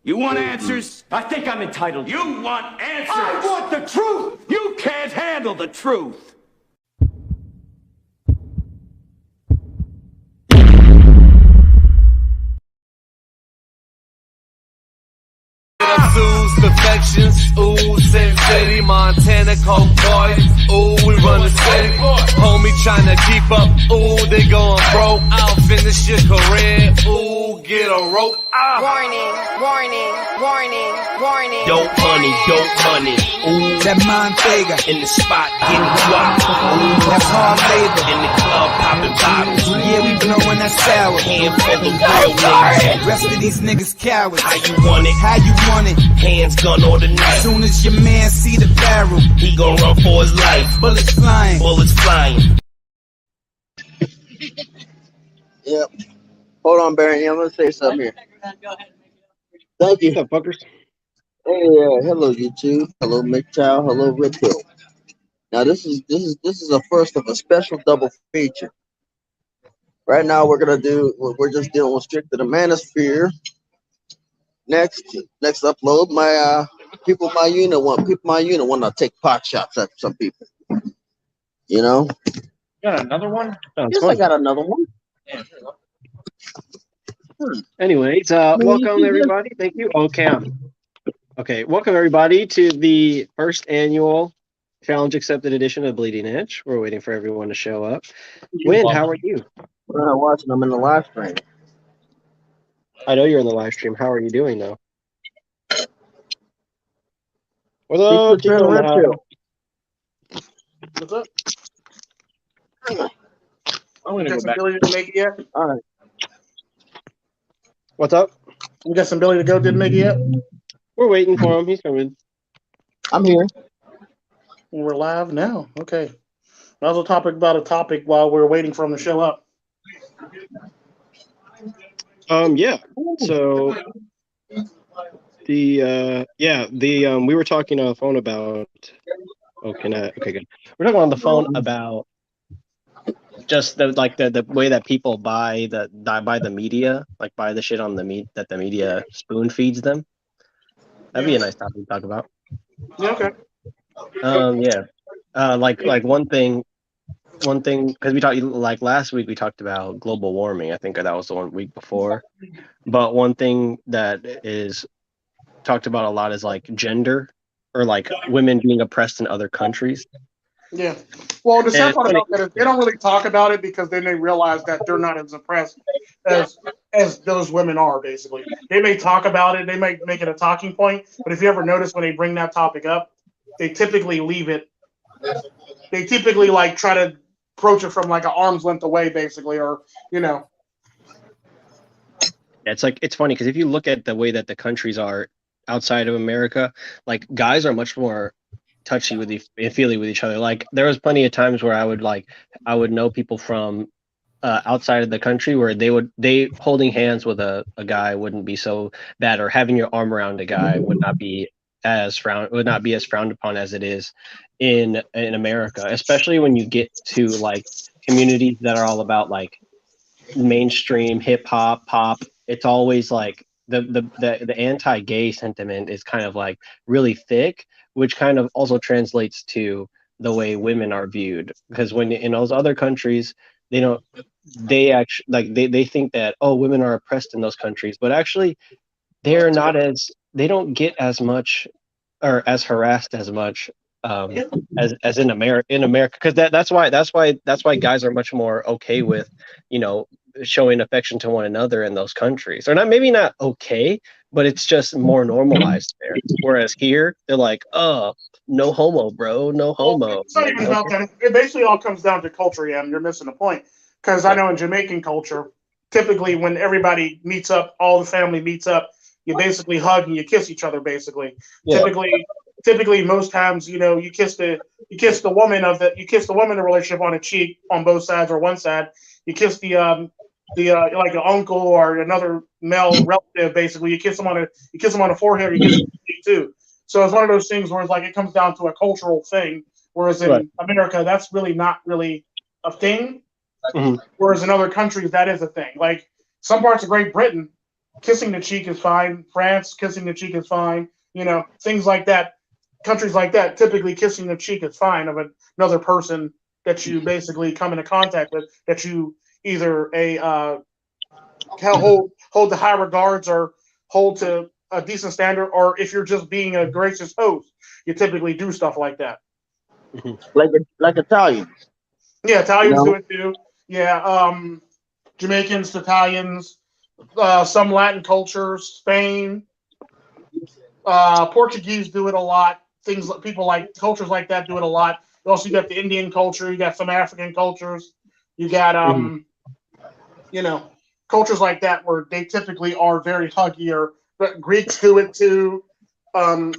You want answers? I think I'm entitled. You want answers? I want the truth! You can't handle the truth. Perfections, ooh, Sin City, Montana, Coke Boys, ooh, we run the city, homie tryna keep up, ooh, they going broke, I'll finish your career, ooh, get a rope, Warning, warning, warning, warning. Dope money, ooh, That Montega, in the spot, getting guap, ooh, that's hard labor. in the club, popping bottles, Yeah, we blowing that sour. handful of real niggas, Rest of these niggas cowards. how you want it, How you want it? hands gun or the knife, Soon as your man see the barrel, he gon' run for his life, bullets flying. bullets flying. Yep. Hold on, Barry. I'm gonna say something here. Thank you. What's up, fuckers? Hey, hello YouTube. Hello McChow. Hello Red Pill. Now this is a first of a special double feature. Right now we're just dealing with strict to the manosphere. Next upload my people my unit want to take pot shots at some people. You know. Got another one? Yes, I got another one. Anyways, welcome everybody. Thank you. Okay, welcome everybody to the first annual Challenge Accepted edition of Bleeding Edge. We're waiting for everyone to show up. Win, how are you? We're not watching them in the live stream. I know you're in the live stream. How are you doing though? What's up, Keep the Red Pill. What's up? I'm gonna Got go some back. Billy to make it yet? All right. What's up? We got some Billy to go. Didn't make it yet? We're waiting for him. He's coming. I'm here. We're live now. Okay. That was a topic about a topic while we were waiting for him to show up. Yeah. So we were talking on the phone about. Okay, good. We're talking on the phone about just the way that people buy the media, like buy the shit on that the media spoon feeds them. That'd be a nice topic to talk about. Yeah, okay. Like one thing because we talked like last week we talked about global warming. I think that was the 1 week before. But one thing that is talked about a lot is like gender or like women being oppressed in other countries. Yeah. Well, the sad part about that is they don't really talk about it because then they realize that they're not as oppressed as those women are, basically. They may talk about it, they may make it a talking point, but if you ever notice when they bring that topic up, they typically leave it. They typically like try to approach it from like an arm's length away, basically, or you know. It's funny because if you look at the way that the countries are outside of America, like guys are much more touchy and feely with each other. Like there was plenty of times where I would know people from outside of the country where they holding hands with a guy wouldn't be so bad, or having your arm around a guy would not be as frowned upon as it is in America, especially when you get to like communities that are all about like mainstream hip hop, pop. It's always like the anti-gay sentiment is kind of like really thick, which kind of also translates to the way women are viewed. Because when in those other countries, they actually like they think that, oh, women are oppressed in those countries, but actually they don't get as much or as harassed as much as in America, because that's why guys are much more okay with showing affection to one another in those countries. Or maybe not okay, but it's just more normalized there. Whereas here, they're like, oh, no homo, bro, no homo. Well, it's not even about that. It basically all comes down to culture, and you're missing the point. Because I know in Jamaican culture, typically when everybody meets up, all the family meets up, you basically hug and you kiss each other, basically. Yeah. Typically, most times, you kiss the woman in the relationship on a cheek on both sides or one side. You kiss the like an uncle or another male relative, basically. You kiss them on the forehead, or you kiss them on the cheek too. So it's one of those things where it's like it comes down to a cultural thing. Whereas in America, that's really not really a thing. Mm-hmm. Whereas in other countries, that is a thing. Like some parts of Great Britain, kissing the cheek is fine. France, kissing the cheek is fine. You know, things like that. Countries like that, typically kissing the cheek is fine of another person that you basically come into contact with, that you either hold to high regards or hold to a decent standard, or if you're just being a gracious host, you typically do stuff like that. Like Italians. Yeah, Italians No. do it too. Yeah, Jamaicans, Italians, some Latin cultures, Spain, Portuguese do it a lot. People like cultures like that do it a lot. Also, you got the Indian culture, you got some African cultures, you got you know, cultures like that where they typically are very huggy. But Greeks do it too. You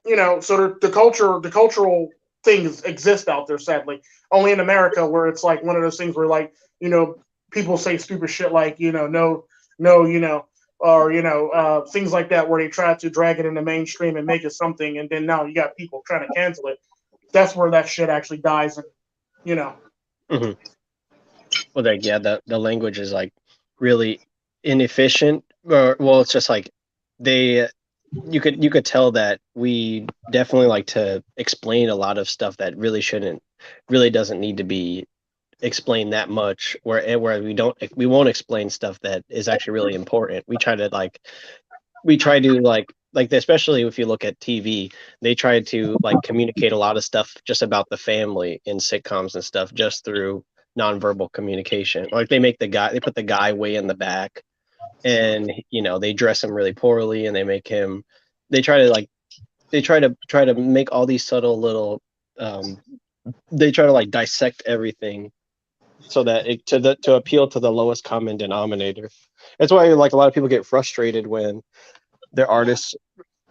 know, so the cultural things exist out there. Sadly, only in America where it's like one of those things where, like, you know, people say stupid shit like, you know, no, you know, or things like that where they try to drag it in the mainstream and make it something, and then now you got people trying to cancel it. That's where that shit actually dies, and you know. Mm-hmm. Well, the language is like really inefficient, or well, it's just like you could tell that we definitely like to explain a lot of stuff that really doesn't need to be explained that much, where we won't explain stuff that is actually really important. We try to especially if you look at TV, they try to like communicate a lot of stuff just about the family in sitcoms and stuff just through nonverbal communication. Like they put the guy way in the back, and they dress him really poorly, and they try to make all these subtle little they try to like dissect everything so that to appeal to the lowest common denominator. That's why like a lot of people get frustrated when their artists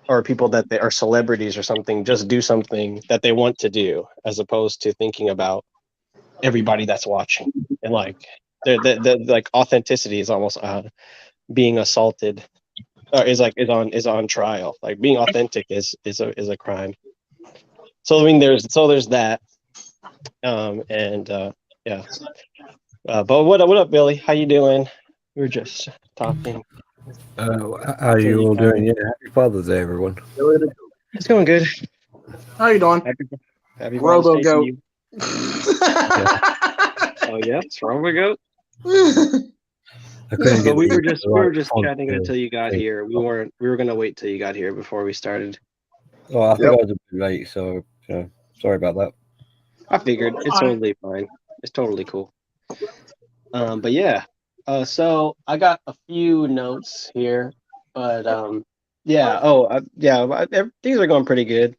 or people that they are celebrities or something just do something that they want to do, as opposed to thinking about everybody that's watching. And like the like authenticity is almost being assaulted, is on trial. Like being authentic is a crime. So I mean there's that. Yeah. But what up, Billy? How you doing? We were just talking. How are you all doing? Yeah, happy Father's Day, everyone. It's going good. How you doing? Happy Robo Father's Day to Goat. you. Oh yeah, it's Robo Goat. But we were just chatting until you got here. We were gonna wait till you got here before we started. Well, I think I was a bit late, so sorry about that. I figured it's totally fine. It's totally cool. But yeah. So I got a few notes here, but yeah. Things are going pretty good.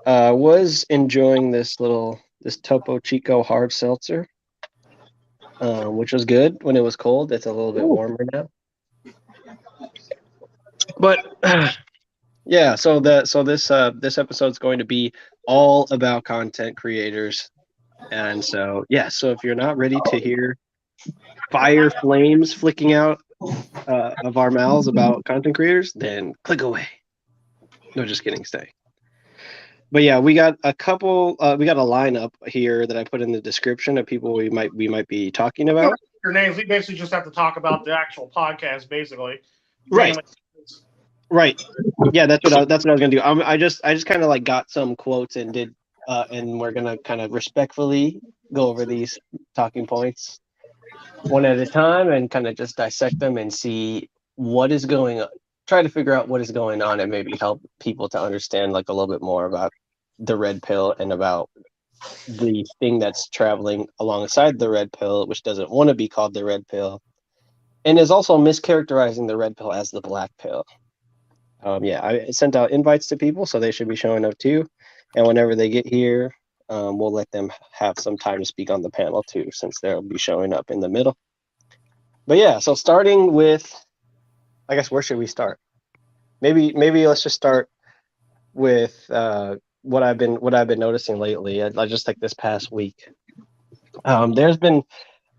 Was enjoying this Topo Chico hard seltzer, which was good when it was cold. It's a little bit warmer now. But yeah, so this episode is going to be all about content creators, and so if you're not ready to hear fire flames flicking out of our mouths about content creators, then click away. No, just kidding, stay. But yeah, we got a lineup here that I put in the description of people we might be talking about. Your names. We basically just have to talk about the actual podcast, basically. Right. Right. Yeah, that's what I was gonna do. I just kind of like got some quotes and did, and we're gonna kind of respectfully go over these talking points one at a time and kind of just dissect them and see what is going on. Try to figure out what is going on and maybe help people to understand like a little bit more about the red pill and about the thing that's traveling alongside the red pill, which doesn't want to be called the red pill, and is also mischaracterizing the red pill as the black pill. I sent out invites to people, so they should be showing up too. And whenever they get here, we'll let them have some time to speak on the panel too, since they'll be showing up in the middle. But yeah, so starting with, I guess, where should we start? Maybe let's just start with what I've been noticing lately. I just like this past week. There's been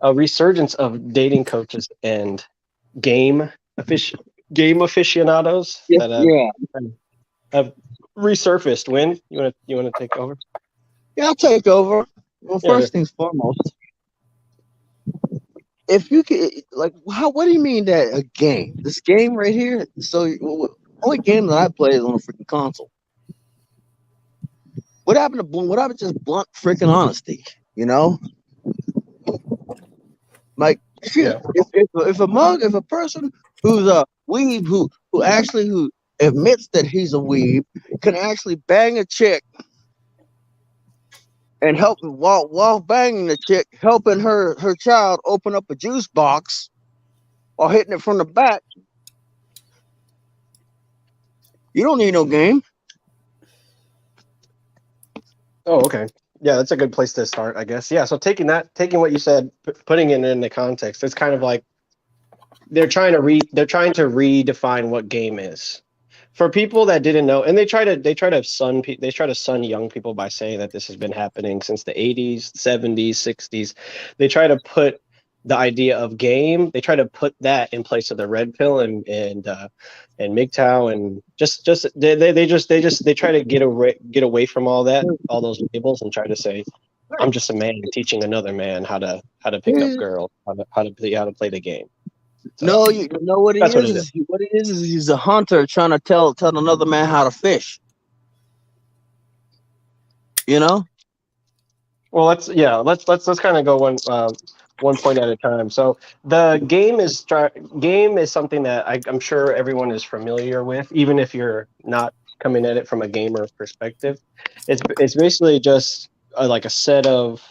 a resurgence of dating coaches and game aficionados that have resurfaced. Win, you want to take over? Yeah, I'll take over. Well, first things foremost, if you could, like, how? What do you mean that a game? This game right here. So, only game that I play is on a freaking console. What happened to what happened to just blunt freaking honesty? You know, like shit. Yeah. If a person who's a weeb who admits that he's a weeb can actually bang a chick and help while banging the chick, helping her child open up a juice box or hitting it from the back, you don't need no game. Oh, okay. Yeah, that's a good place to start, I guess. Yeah. So taking what you said, putting it in the context, it's kind of like they're trying to redefine what game is. For people that didn't know, and they try to sun young people by saying that this has been happening since the 80s, 70s, 60s. They try to put the idea of game, they try to put that in place of the red pill and MGTOW, and they try to get away from all those labels, and try to say, I'm just a man teaching another man how to pick up girls, how to play the game. So, No, you know what he that's what is? it is. What he is he's a hunter trying to tell another man how to fish. You know? Well, let's kind of go one point at a time. So the game is something that I'm sure everyone is familiar with, even if you're not coming at it from a gamer perspective. It's basically just like a set of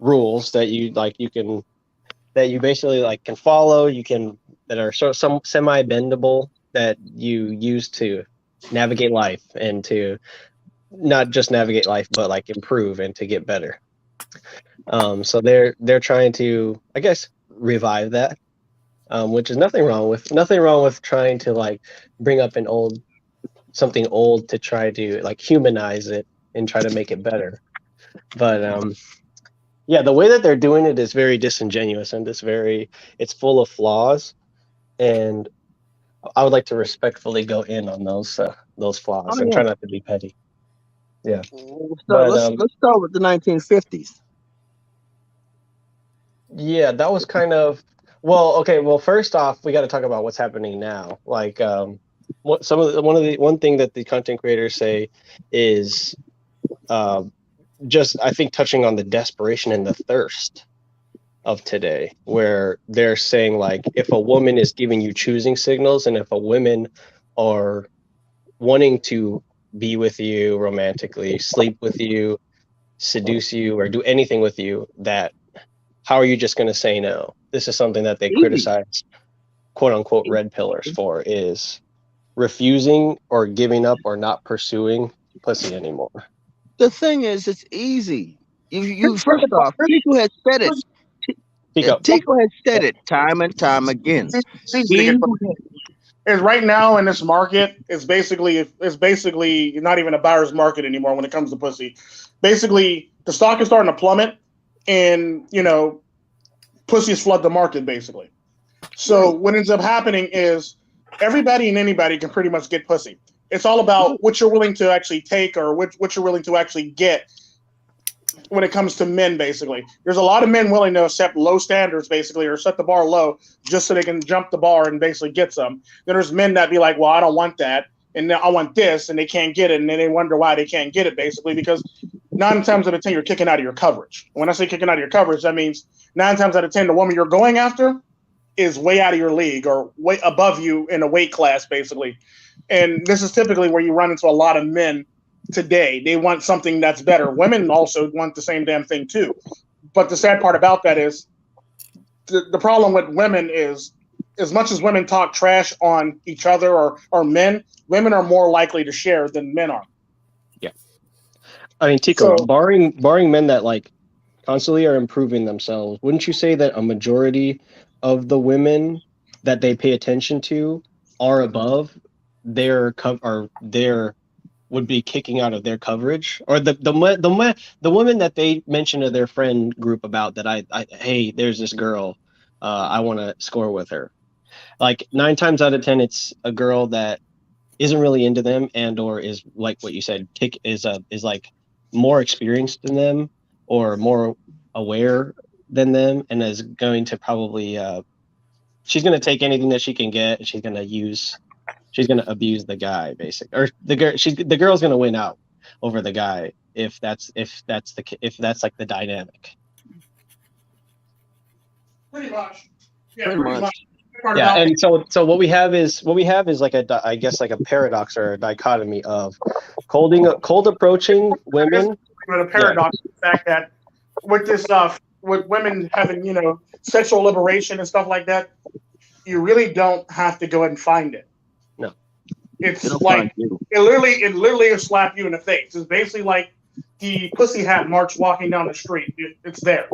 rules that you basically can follow. That are some semi bendable that you use to navigate life, and to not just navigate life, but improve and to get better. So they're trying to, I guess, revive that, which is nothing wrong with trying to bring up something old to try to humanize it and try to make it better. But yeah, the way that they're doing it is very disingenuous, and it's full of flaws, and I would like to respectfully go in on those flaws and try not to be petty. Yeah. Let's start with the 1950s. Yeah, that was kind of okay. Well, first off, we got to talk about what's happening now. One thing that the content creators say is just, I think, touching on the desperation and the thirst of today, where they're saying if a woman is giving you choosing signals, and if a women are wanting to be with you romantically, sleep with you, seduce you, or do anything with you, that how are you just going to say no? This is something that they criticize quote unquote red pillars for, is refusing or giving up or not pursuing pussy anymore. The thing is, it's easy. You first off, Tico has said it. Tico has said it time and time again. Is right now in this market, it's basically not even a buyer's market anymore when it comes to pussy. Basically, the stock is starting to plummet, and pussies flood the market basically. So what ends up happening is everybody and anybody can pretty much get pussy. It's all about what you're willing to actually take, or what you're willing to actually get. When it comes to men, basically, there's a lot of men willing to accept low standards, basically, or set the bar low just so they can jump the bar and basically get some. Then there's men that be like, well, I don't want that, and I want this, and they can't get it, and then they wonder why they can't get it, basically, because 9 times out of 10 you're kicking out of your coverage. When I say kicking out of your coverage, that means 9 times out of 10 the woman you're going after is way out of your league, or way above you in a weight class, basically. And this is typically where you run into a lot of men today. They want something that's better. Women also want the same damn thing too. But the sad part about that is the problem with women is, as much as women talk trash on each other or men, women are more likely to share than men are. Yeah. I mean, Tico, barring men that constantly are improving themselves, wouldn't you say that a majority of the women that they pay attention to are above their would be kicking out of their coverage, or the women that they mention to their friend group about that hey, there's this girl, I want to score with her. 9 times out of 10, it's a girl that isn't really into them, and or is, like what you said, is more experienced than them, or more aware than them, and is going to probably she's going to take anything that she can get, and she's going to abuse the guy, basically, or the girl's going to win out over the guy if that's like the dynamic. Pretty much. Yeah, Pretty much. Yeah, and so what we have is like I guess like a paradox or a dichotomy of cold approaching women. But a paradox, the fact that with this with women having sexual liberation and stuff like that, you really don't have to go and find it. No, it's like it literally will slap you in the face. It's basically like the pussy hat march walking down the street. It's there.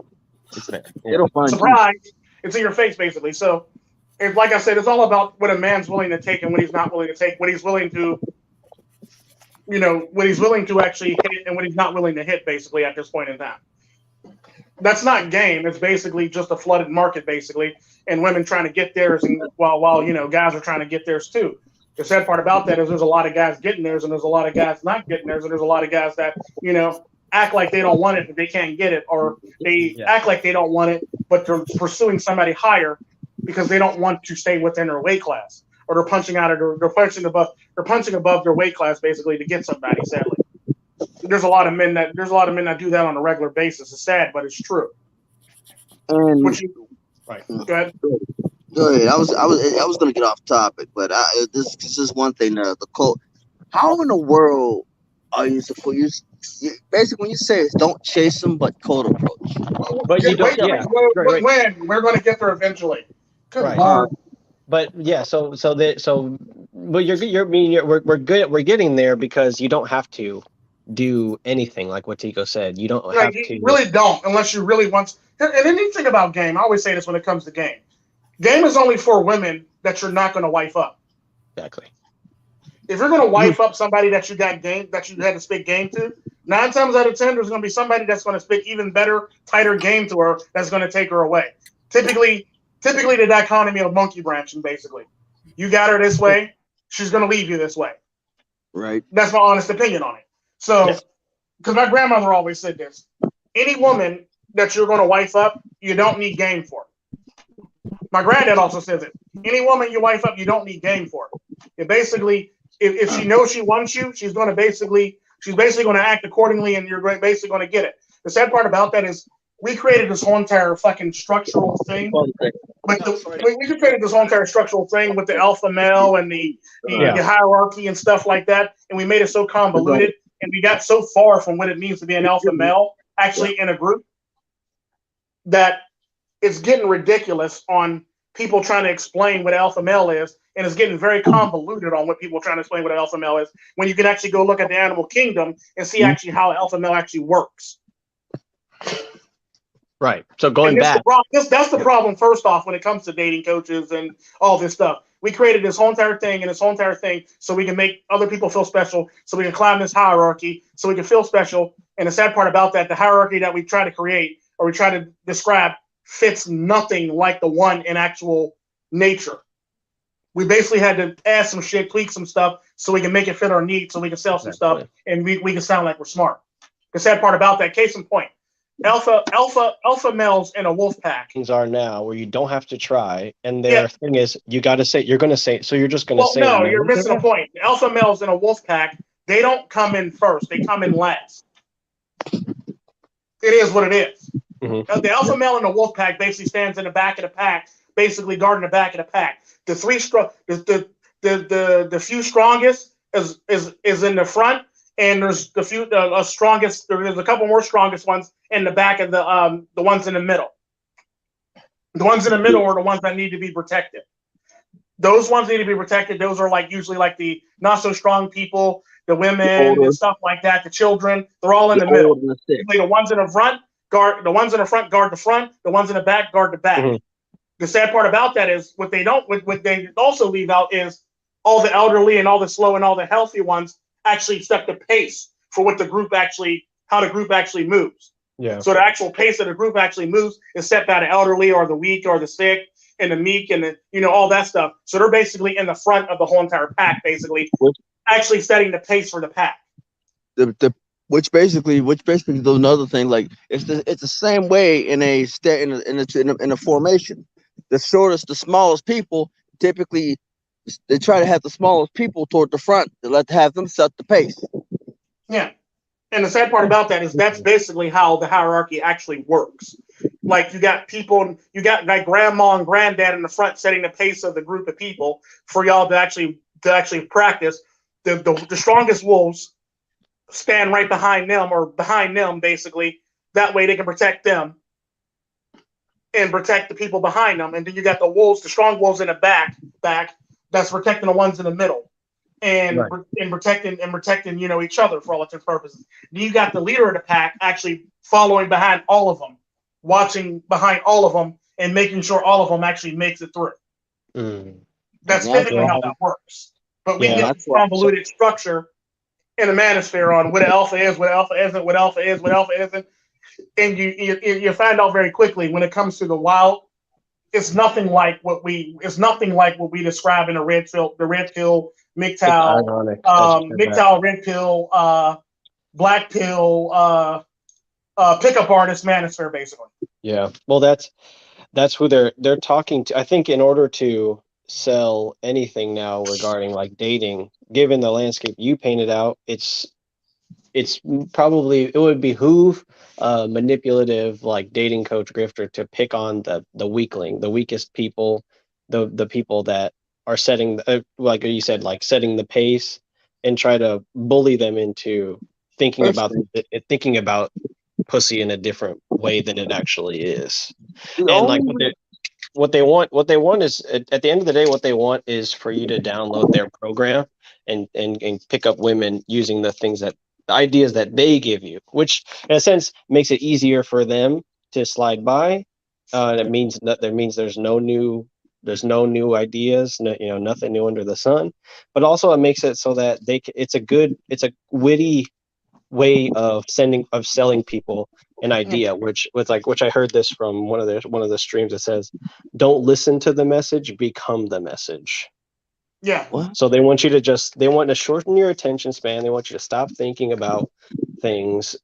It's there. It'll find Surprise! It's in your face, basically. So, like I said, it's all about what a man's willing to take and what he's not willing to take. What he's willing to, what he's willing to actually hit and what he's not willing to hit, basically, at this point in time. That's not game. It's basically just a flooded market, basically, and women trying to get theirs, and while guys are trying to get theirs too. The sad part about that is there's a lot of guys getting theirs, and there's a lot of guys not getting theirs, and there's a lot of guys that act like they don't want it, but they can't get it, or they act like they don't want it, but they're pursuing somebody higher because they don't want to stay within their weight class, or they're punching above their weight class, basically, to get somebody. Sadly, there's a lot of men that do that on a regular basis. It's sad, but it's true. And right. Go ahead. Go ahead. I was going to get off topic, but this is one thing. The cult. How in the world are you supposed? Basically, when you say it's don't chase them, but cold approach. But you don't. When we're going to get there eventually. Right. But yeah, we're good. We're getting there because you don't have to do anything like what Tico said. You don't have to. You really don't, unless you really want. And anything about game, I always say this when it comes to game. Game is only for women that you're not going to wife up. Exactly. If you're going to wife up somebody that you had to speak game to, 9 times out of 10, there's going to be somebody that's going to speak even better, tighter game to her that's going to take her away. Typically the dichotomy of monkey branching, basically. You got her this way, she's going to leave you this way. Right. That's my honest opinion on it. So, because my grandmother always said this, any woman that you're going to wife up, you don't need game for. My granddad also says it. Any woman you wife up, you don't need game for. It basically, if she knows she wants you, she's basically going to act accordingly, and you're basically going to get it. The sad part about that is we created this whole entire fucking structural thing. We created this whole entire structural thing with the alpha male and the hierarchy and stuff like that, and we made it so convoluted, and we got so far from what it means to be an alpha male actually in a group that it's getting ridiculous on people trying to explain what alpha male is, and it's getting very convoluted on what people are trying to explain what an alpha male is, when you can actually go look at the animal kingdom and see actually how alpha male actually works. Right. So going back, that's the problem. First off, when it comes to dating coaches and all this stuff, we created this whole entire thing so we can make other people feel special, so we can climb this hierarchy, so we can feel special. And the sad part about that, the hierarchy that we try to create or we try to describe fits nothing like the one in actual nature. We basically had to add some shit, tweak some stuff, so we can make it fit our needs, so we can sell some stuff, and we can sound like we're smart. The sad part about that, case in point, alpha males in a wolf pack. Things are now where you don't have to try, and their thing is you're going to say. So you're just going to say. No, you're missing a point. The alpha males in a wolf pack, they don't come in first; they come in last. It is what it is. Mm-hmm. The alpha male in the wolf pack basically stands in the back of the pack, basically guarding the back of the pack. The few strongest is in the front, and there's the few strongest. There's a couple more strongest ones in the back of the ones in the middle. The ones in the middle are the ones that need to be protected. Those ones need to be protected. Those are usually the not so strong people, the women and stuff like that, the children. They're all in the middle. The ones in the front guard the front. The ones in the back guard the back. Mm-hmm. The sad part about that is what they also leave out is all the elderly and all the slow and all the healthy ones actually set the pace for how the group actually moves. Yeah. So the actual pace of the group actually moves is set by the elderly or the weak or the sick and the meek and all that stuff. So they're basically in the front of the whole entire pack, basically, actually setting the pace for the pack. The which basically is another thing. Like it's the same way in a formation. The shortest, the smallest people typically they try to have the smallest people toward the front to have them set the pace. Yeah. And the sad part about that is that's basically how the hierarchy actually works. Like you got people, you got like grandma and granddad in the front setting the pace of the group of people for y'all to actually practice. The strongest wolves stand right behind them or behind them basically. That way they can protect them and protect the people behind them. And then you got the wolves, the strong wolves in the back that's protecting the ones in the middle. And Right. protecting each other for all intents and purposes. You got the leader of the pack actually following behind all of them, watching behind all of them, and making sure all of them actually makes it through. Mm. That's typically how that works. But we Yeah. get this convoluted structure in the manosphere on what alpha is, what alpha isn't, what alpha is, what alpha isn't, and you find out very quickly when it comes to the wild. It's nothing like what we describe in the red pill, MGTOW, It's ironic that you said that. MGTOW, red pill, black pill, pickup artist manosphere, basically. Yeah. Well, that's who they're talking to. I think in order to sell anything now regarding like dating, given the landscape you painted out, it's probably it would behoove manipulative like dating coach grifter to pick on the weakling, the weakest people, the people that are setting like you said, like setting the pace, and try to bully them into thinking about pussy in a different way than it actually is. And like what they want is at the end of the day, what they want is for you to download their program and pick up women using the ideas that they give you, which in a sense makes it easier for them to slide by. That means there's no new ideas, nothing new under the sun. But also it makes it so that it's a witty way of selling people an idea, which I heard this from one of the streams that says, "Don't listen to the message, become the message." Yeah. So they want to shorten your attention span. They want you to stop thinking about things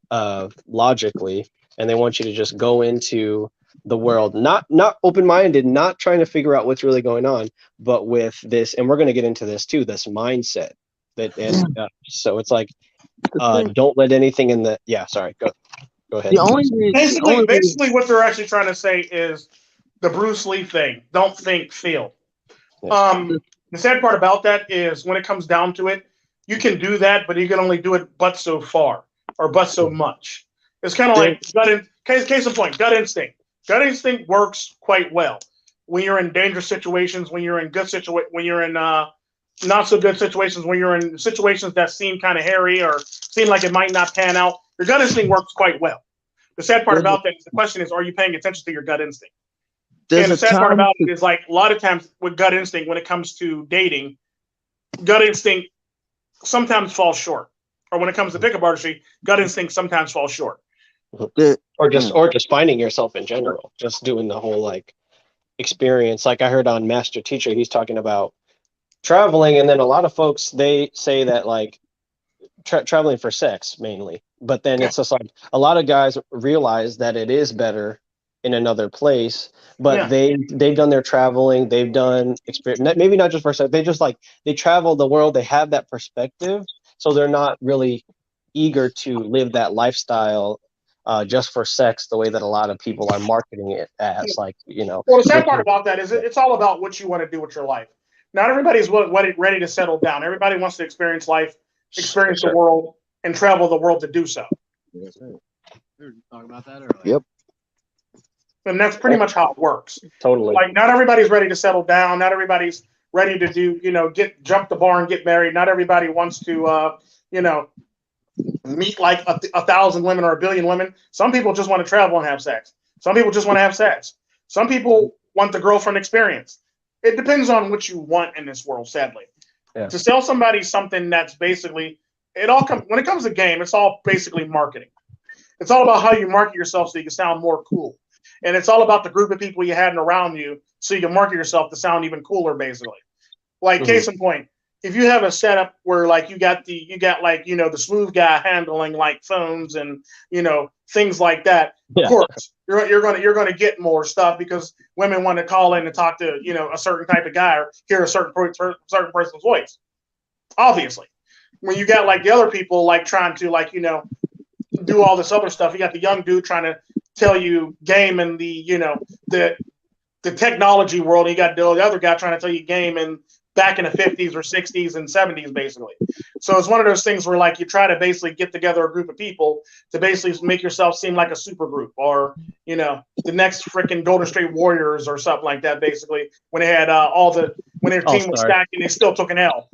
logically, and they want you to just go into the world, not open-minded, not trying to figure out what's really going on, but with this, and we're going to get into this too, this mindset so it's like, don't let anything in the sorry, go ahead. Basically what they're actually trying to say is the Bruce Lee thing: don't think, feel. The sad part about that is when it comes down to it, you can do that, but you can only do it but so far or but so much. It's kind of like case in point, gut instinct. Gut instinct works quite well when you're in dangerous situations, when you're in good when you're in not so good situations, when you're in situations that seem kind of hairy or seem like it might not pan out. Your gut instinct works quite well. The sad part about that is the question is, are you paying attention to your gut instinct? And the sad part about it is, like, a lot of times with gut instinct, when it comes to dating, gut instinct sometimes falls short. Or when it comes to pickup artistry, gut instinct sometimes falls short. Or just finding yourself in general, just doing the whole like experience. Like I heard on Master Teacher, he's talking about traveling, and then a lot of folks, they say that like traveling for sex mainly, but then it's just like a lot of guys realize that it is better in another place, but they've done their traveling, they've done experience, maybe not just for sex, they travel the world, they have that perspective, so they're not really eager to live that lifestyle just for sex, the way that a lot of people are marketing it as. Well, the sad part about that is it's all about what you want to do with your life. Not everybody's ready to settle down. Everybody wants to experience life, experience the world, and travel the world to do so. We were talking about that earlier. Yep. And that's pretty much how it works. Totally. Like, not everybody's ready to settle down. Not everybody's ready to do, jump the bar and get married. Not everybody wants to, meet like 1,000 women or 1 billion women. Some people just want to travel and have sex. Some people just want to have sex. Some people want the girlfriend experience. It depends on what you want in this world, sadly. Yeah. To sell somebody something that's basically, when it comes to game, it's all basically marketing. It's all about how you market yourself so you can sound more cool. And it's all about the group of people you had around you so you can market yourself to sound even cooler, basically. Like, case in point, if you have a setup where like you got like, you know, the smooth guy handling like phones and, you know, things like that, of course you're gonna get more stuff because women want to call in and talk to, you know, a certain type of guy or hear a certain person's voice. Obviously, when you got like the other people like trying to like, you know, do all this other stuff, you got the young dude trying to tell you game in the, you know, the technology world. You got the other guy trying to tell you game and back in the 50s or 60s and 70s, basically. So it's one of those things where like you try to basically get together a group of people to basically make yourself seem like a super group or, you know, the next freaking Golden State Warriors or something like that, basically, when they had when their team was stacked and they still took an L.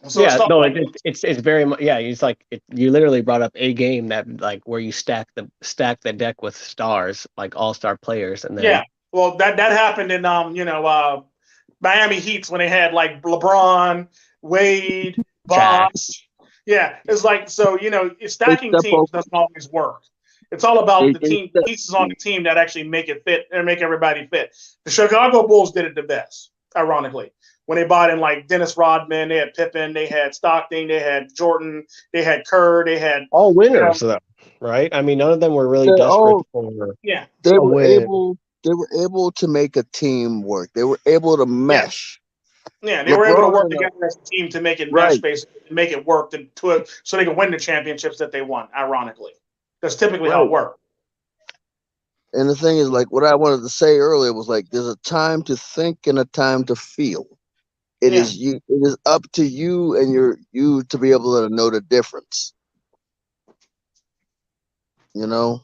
So yeah, no, like it's very much, yeah. It's like you literally brought up a game that like where you stack the deck with stars, like all-star players, and then yeah, well that happened in you know, Miami Heats when they had like LeBron, Wade, Bosh. Yeah, it's like, so you know, stacking teams doesn't always work. It's all about the team pieces on the team that actually make it fit and make everybody fit. The Chicago Bulls did it the best, ironically. When they bought in like Dennis Rodman, they had Pippen, they had Stockton, they had Jordan, they had Kerr, they had all winners, though, right? I mean, none of them were really desperate for. Yeah, they were able to make a team work. They were able to mesh. Yeah, they were able to work together as a team to make it mesh, basically, to make it work so they could win the championships that they won. Ironically, that's typically how it worked. And the thing is, like what I wanted to say earlier was like, there's a time to think and a time to feel. It is you. It is up to you and you to be able to know the difference. You know.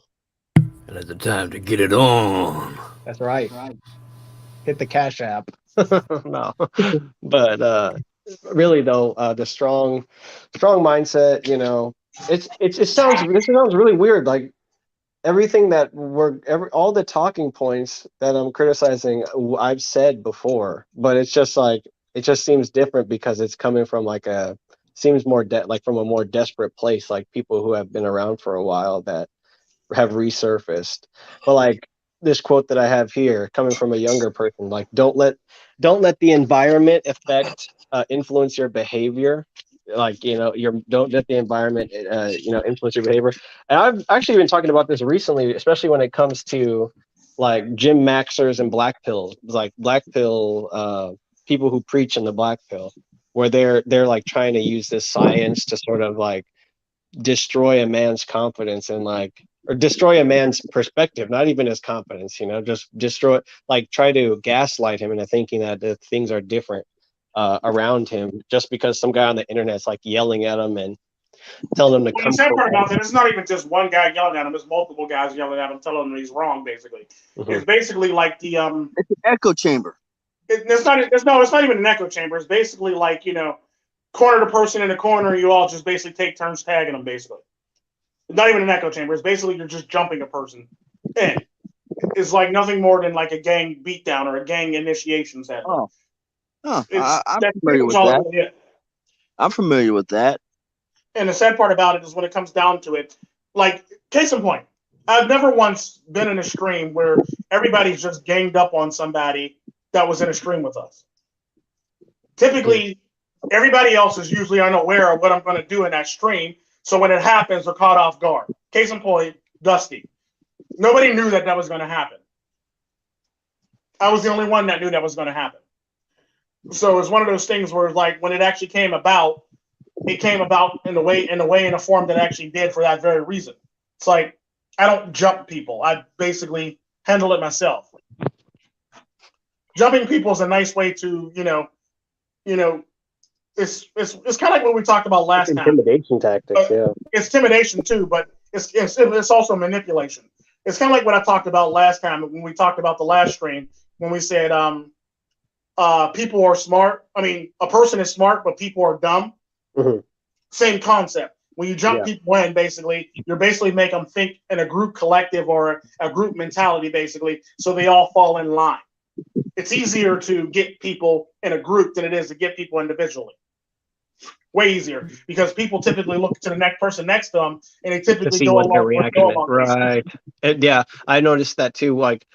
And it's the time to get it on. That's right. Hit the Cash App. No, but really though, the strong mindset. You know, this sounds really weird. Like everything that all the talking points that I'm criticizing, I've said before, but it's just like. It just seems different because it's coming from like seems more like from a more desperate place, like people who have been around for a while that have resurfaced. But like this quote that I have here, coming from a younger person, like don't let the environment influence your behavior. Like, you know, don't let the environment you know, influence your behavior. And I've actually been talking about this recently, especially when it comes to like gym maxers and black pills, like black pill people who preach in the black pill, where they're like trying to use this science to sort of like destroy a man's confidence and like, or destroy a man's perspective, not even his confidence, you know, just destroy, like try to gaslight him into thinking that the things are different around him just because some guy on the internet is like yelling at him and telling him to come. The sad part about it, it's not even just one guy yelling at him, it's multiple guys yelling at him, telling him he's wrong, basically. It's basically like it's an echo chamber. It's not even an echo chamber. It's basically like, you know, corner the person in the corner. You all just basically take turns tagging them. Basically, it's not even an echo chamber. It's basically you're just jumping a person in. It's like nothing more than like a gang beatdown or a gang initiation set. I'm familiar with that. I'm familiar with that. And the sad part about it is when it comes down to it, like case in point, I've never once been in a stream where everybody's just ganged up on somebody that was in a stream with us. Typically, everybody else is usually unaware of what I'm going to do in that stream. So when it happens, they're caught off guard. Case in point, Dusty. Nobody knew that was going to happen. I was the only one that knew that was going to happen. So it's one of those things where, like, when it actually came about, it came about in a form that it actually did for that very reason. It's like, I don't jump people. I basically handle it myself. Jumping people is a nice way to, you know, it's kind of like what we talked about last time. Intimidation tactics, yeah. It's intimidation too, but it's also manipulation. It's kind of like what I talked about last time when we talked about the last stream when we said people are smart. I mean, a person is smart, but people are dumb. Mm-hmm. Same concept. When you jump people in, basically, you're basically making them think in a group collective or a group mentality, basically, so they all fall in line. It's easier to get people in a group than it is to get people individually. Way easier because people typically look to the next person next to them and they typically go along. Right. Yeah, I noticed that too. Like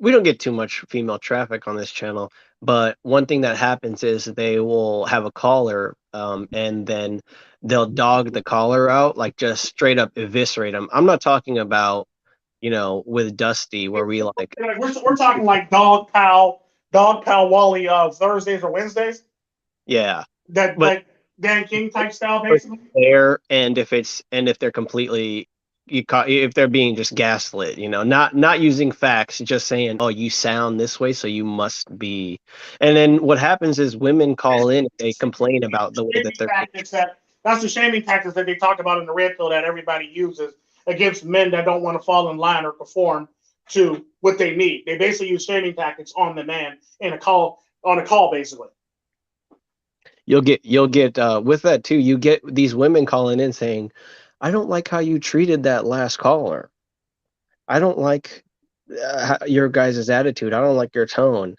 we don't get too much female traffic on this channel, but one thing that happens is they will have a caller, and then they'll dog the caller out, like just straight up eviscerate them. I'm not talking about, with Dusty where we like, Like, we're talking like Dog Pal Wally Thursdays or Wednesdays. yeah, That but like Dan King type style, basically. there, and if they're completely if they're being just gaslit, not using facts, just saying, oh, you sound this way, so you must be. And then what happens is women call in, they complain about the way that they're. That's the shaming tactics that they talk about in the red pill that everybody uses against men that don't want to fall in line or conform to what they need. They basically use shaming tactics on the man in a call basically. You'll get with that too. You get these women calling in saying, I don't like how you treated that last caller. I don't like your guys' attitude. I don't like your tone.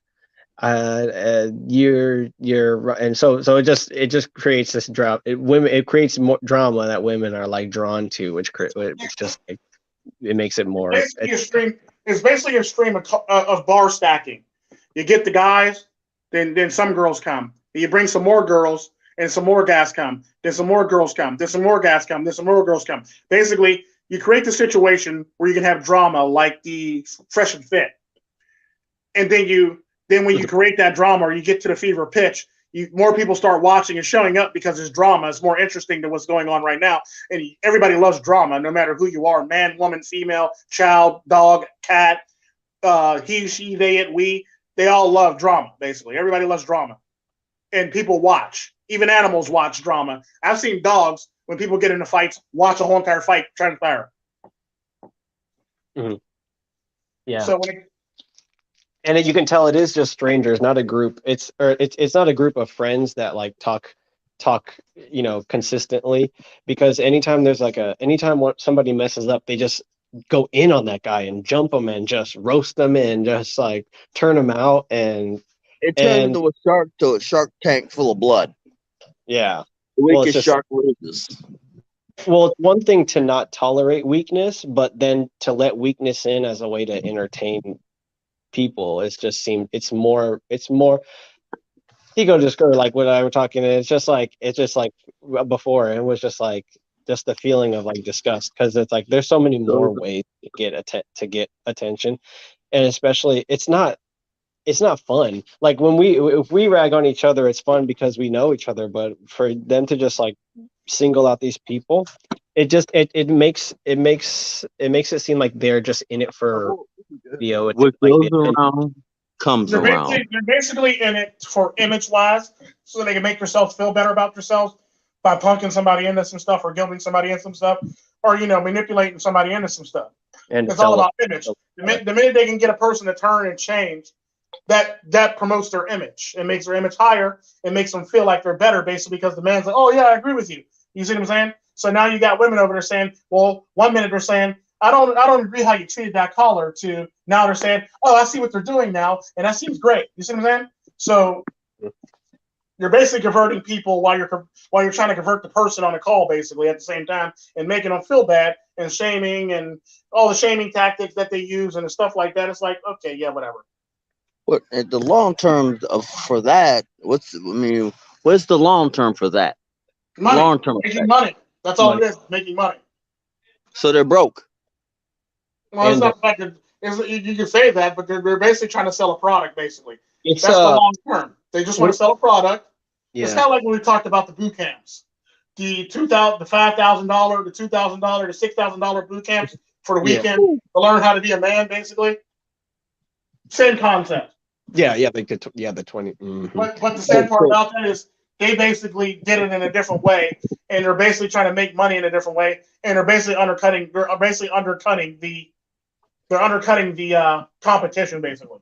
You're and so it just creates this drama. It creates more drama that women are like drawn to, which just like, it makes it more. It's basically a stream of bar stacking. You get the guys, then some girls come. You bring some more girls, and some more guys come. Then some more girls come. Then some more guys come. Then some more girls come. Basically, you create the situation where you can have drama like the Fresh and Fit, and then when you create that drama or you get to the fever pitch, more people start watching and showing up because it's drama. It's more interesting than what's going on right now. And everybody loves drama, no matter who you are, man, woman, female, child, dog, cat, he, she, they, it, we. They all love drama, basically. Everybody loves drama. And people watch. Even animals watch drama. I've seen dogs, when people get into fights, watch a whole entire fight transpire. Mm-hmm. Yeah. So and you can tell it is just strangers, not a group. It's not a group of friends that like talk, consistently, because anytime somebody messes up, they just go in on that guy and jump them and just roast them and just like turn them out, and it turns into a shark tank full of blood. Yeah. The weakest shark loses. Well, it's one thing to not tolerate weakness, but then to let weakness in as a way to entertain people, it's more ego discourse, like what I were talking. It's just like before, it was just like just the feeling of like disgust, because it's like there's so many more ways to get attention, and especially it's not fun. Like if we rag on each other, it's fun because we know each other, but for them to just like single out these people, it makes it seem like they're just in it for what goes around comes around. They're basically in it for image wise, so they can make themselves feel better about themselves by punking somebody into some stuff or guilting somebody into some stuff, or manipulating somebody into some stuff. And it's all about image. The minute they can get a person to turn and change, that promotes their image and makes their image higher and makes them feel like they're better, basically, because the man's like, oh yeah, I agree with you. You see what I'm saying? So now you got women over there saying, well, 1 minute they're saying, I don't agree how you treated that caller, to now they're saying, oh, I see what they're doing now, and that seems great. You see what I'm saying? So you're basically converting people while you're trying to convert the person on a call, basically, at the same time, and making them feel bad and shaming and all the shaming tactics that they use and the stuff like that. It's like, okay, yeah, whatever. What at the long term for that? What's the long term for that? Money. Long term making money. That's all it is. Making money. So they're broke. Well, it's not like you can say that, but they're basically trying to sell a product. Basically, that's the long term. They just want to sell a product. Yeah. It's kind of like when we talked about the boot camps, the $5,000, the $2,000, the $6,000 boot camps for the weekend to learn how to be a man. Basically, same concept. Yeah, the 20. Mm-hmm. But the sad part about that is they basically did it in a different way, and they're basically trying to make money in a different way, and they're basically undercutting the competition, basically.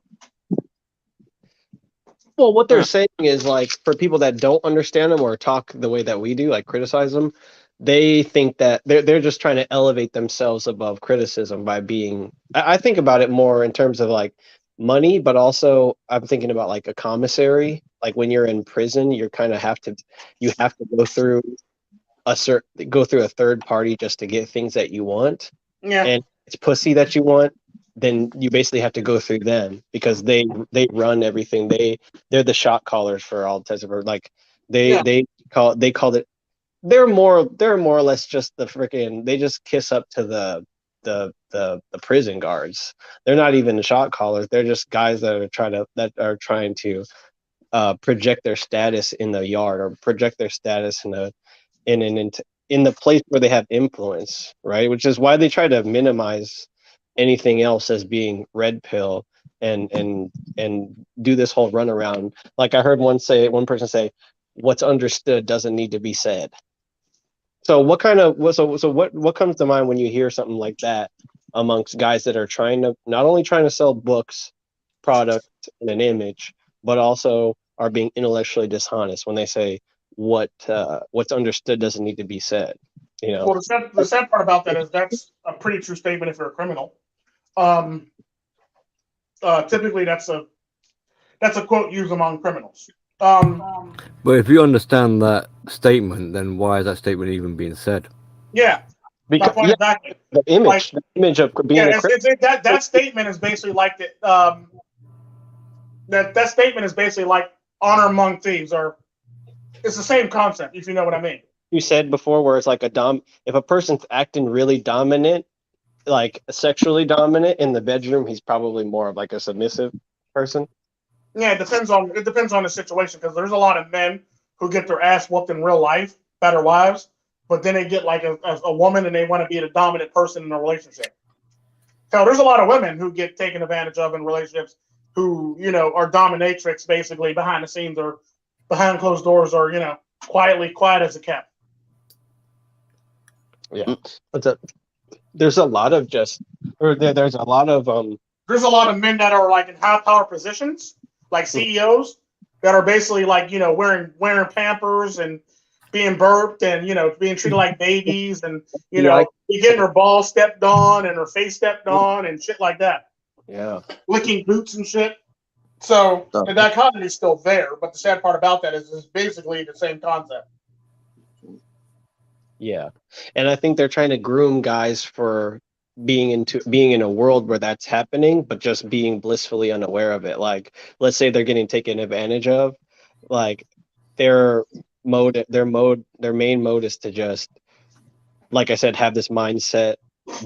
Well, what they're saying is, like, for people that don't understand them or talk the way that we do, like criticize them, they think that they're just trying to elevate themselves above criticism by being. I think about it more in terms of like money, but also I'm thinking about like a commissary. Like when you're in prison, you kind of have to go through a third party just to get things that you want. Yeah, and it's pussy that you want. then you basically have to go through them because they run everything. They're the shot callers for all types of like they call it. They're more or less just the freaking. They just kiss up to the prison guards. They're not even the shot callers. They're just guys that are trying to project their status in the yard or project their status in the place where they have influence, right? Which is why they try to minimize anything else as being red pill and do this whole runaround. Like I heard one person say, "What's understood doesn't need to be said." So what kind of what comes to mind when you hear something like that amongst guys that are trying to not only trying to sell books, product, and an image, but also are being intellectually dishonest when they say what's understood doesn't need to be said. You know, Well, the sad part about that is that's a pretty true statement if you're a criminal. Um, Typically, that's a quote used among criminals. But if you understand that statement, then why is that statement even being said? Yeah, my point exactly. The image of being a criminal. That statement is basically like that statement is basically like honor among thieves, or it's the same concept if you know what I mean. You said before where it's like if a person's acting really dominant, like sexually dominant in the bedroom, he's probably more of like a submissive person. Yeah, it depends on the situation because there's a lot of men who get their ass whooped in real life, better wives, but then they get like a woman and they want to be the dominant person in a relationship. So there's a lot of women who get taken advantage of in relationships who, are dominatrix basically behind the scenes or behind closed doors or, quiet as a cat. Yeah. There's a lot of there's a lot of there's a lot of men that are like in high power positions, like CEOs, that are basically like, wearing Pampers and being burped and, being treated like babies and, getting her balls stepped on and her face stepped on and shit like that. Yeah. Licking boots and shit. So the dichotomy is still there, but the sad part about that is it's basically the same concept. Yeah. And I think they're trying to groom guys for being in a world where that's happening, but just being blissfully unaware of it. Like, let's say they're getting taken advantage of, like their main mode is to just, like I said, have this mindset,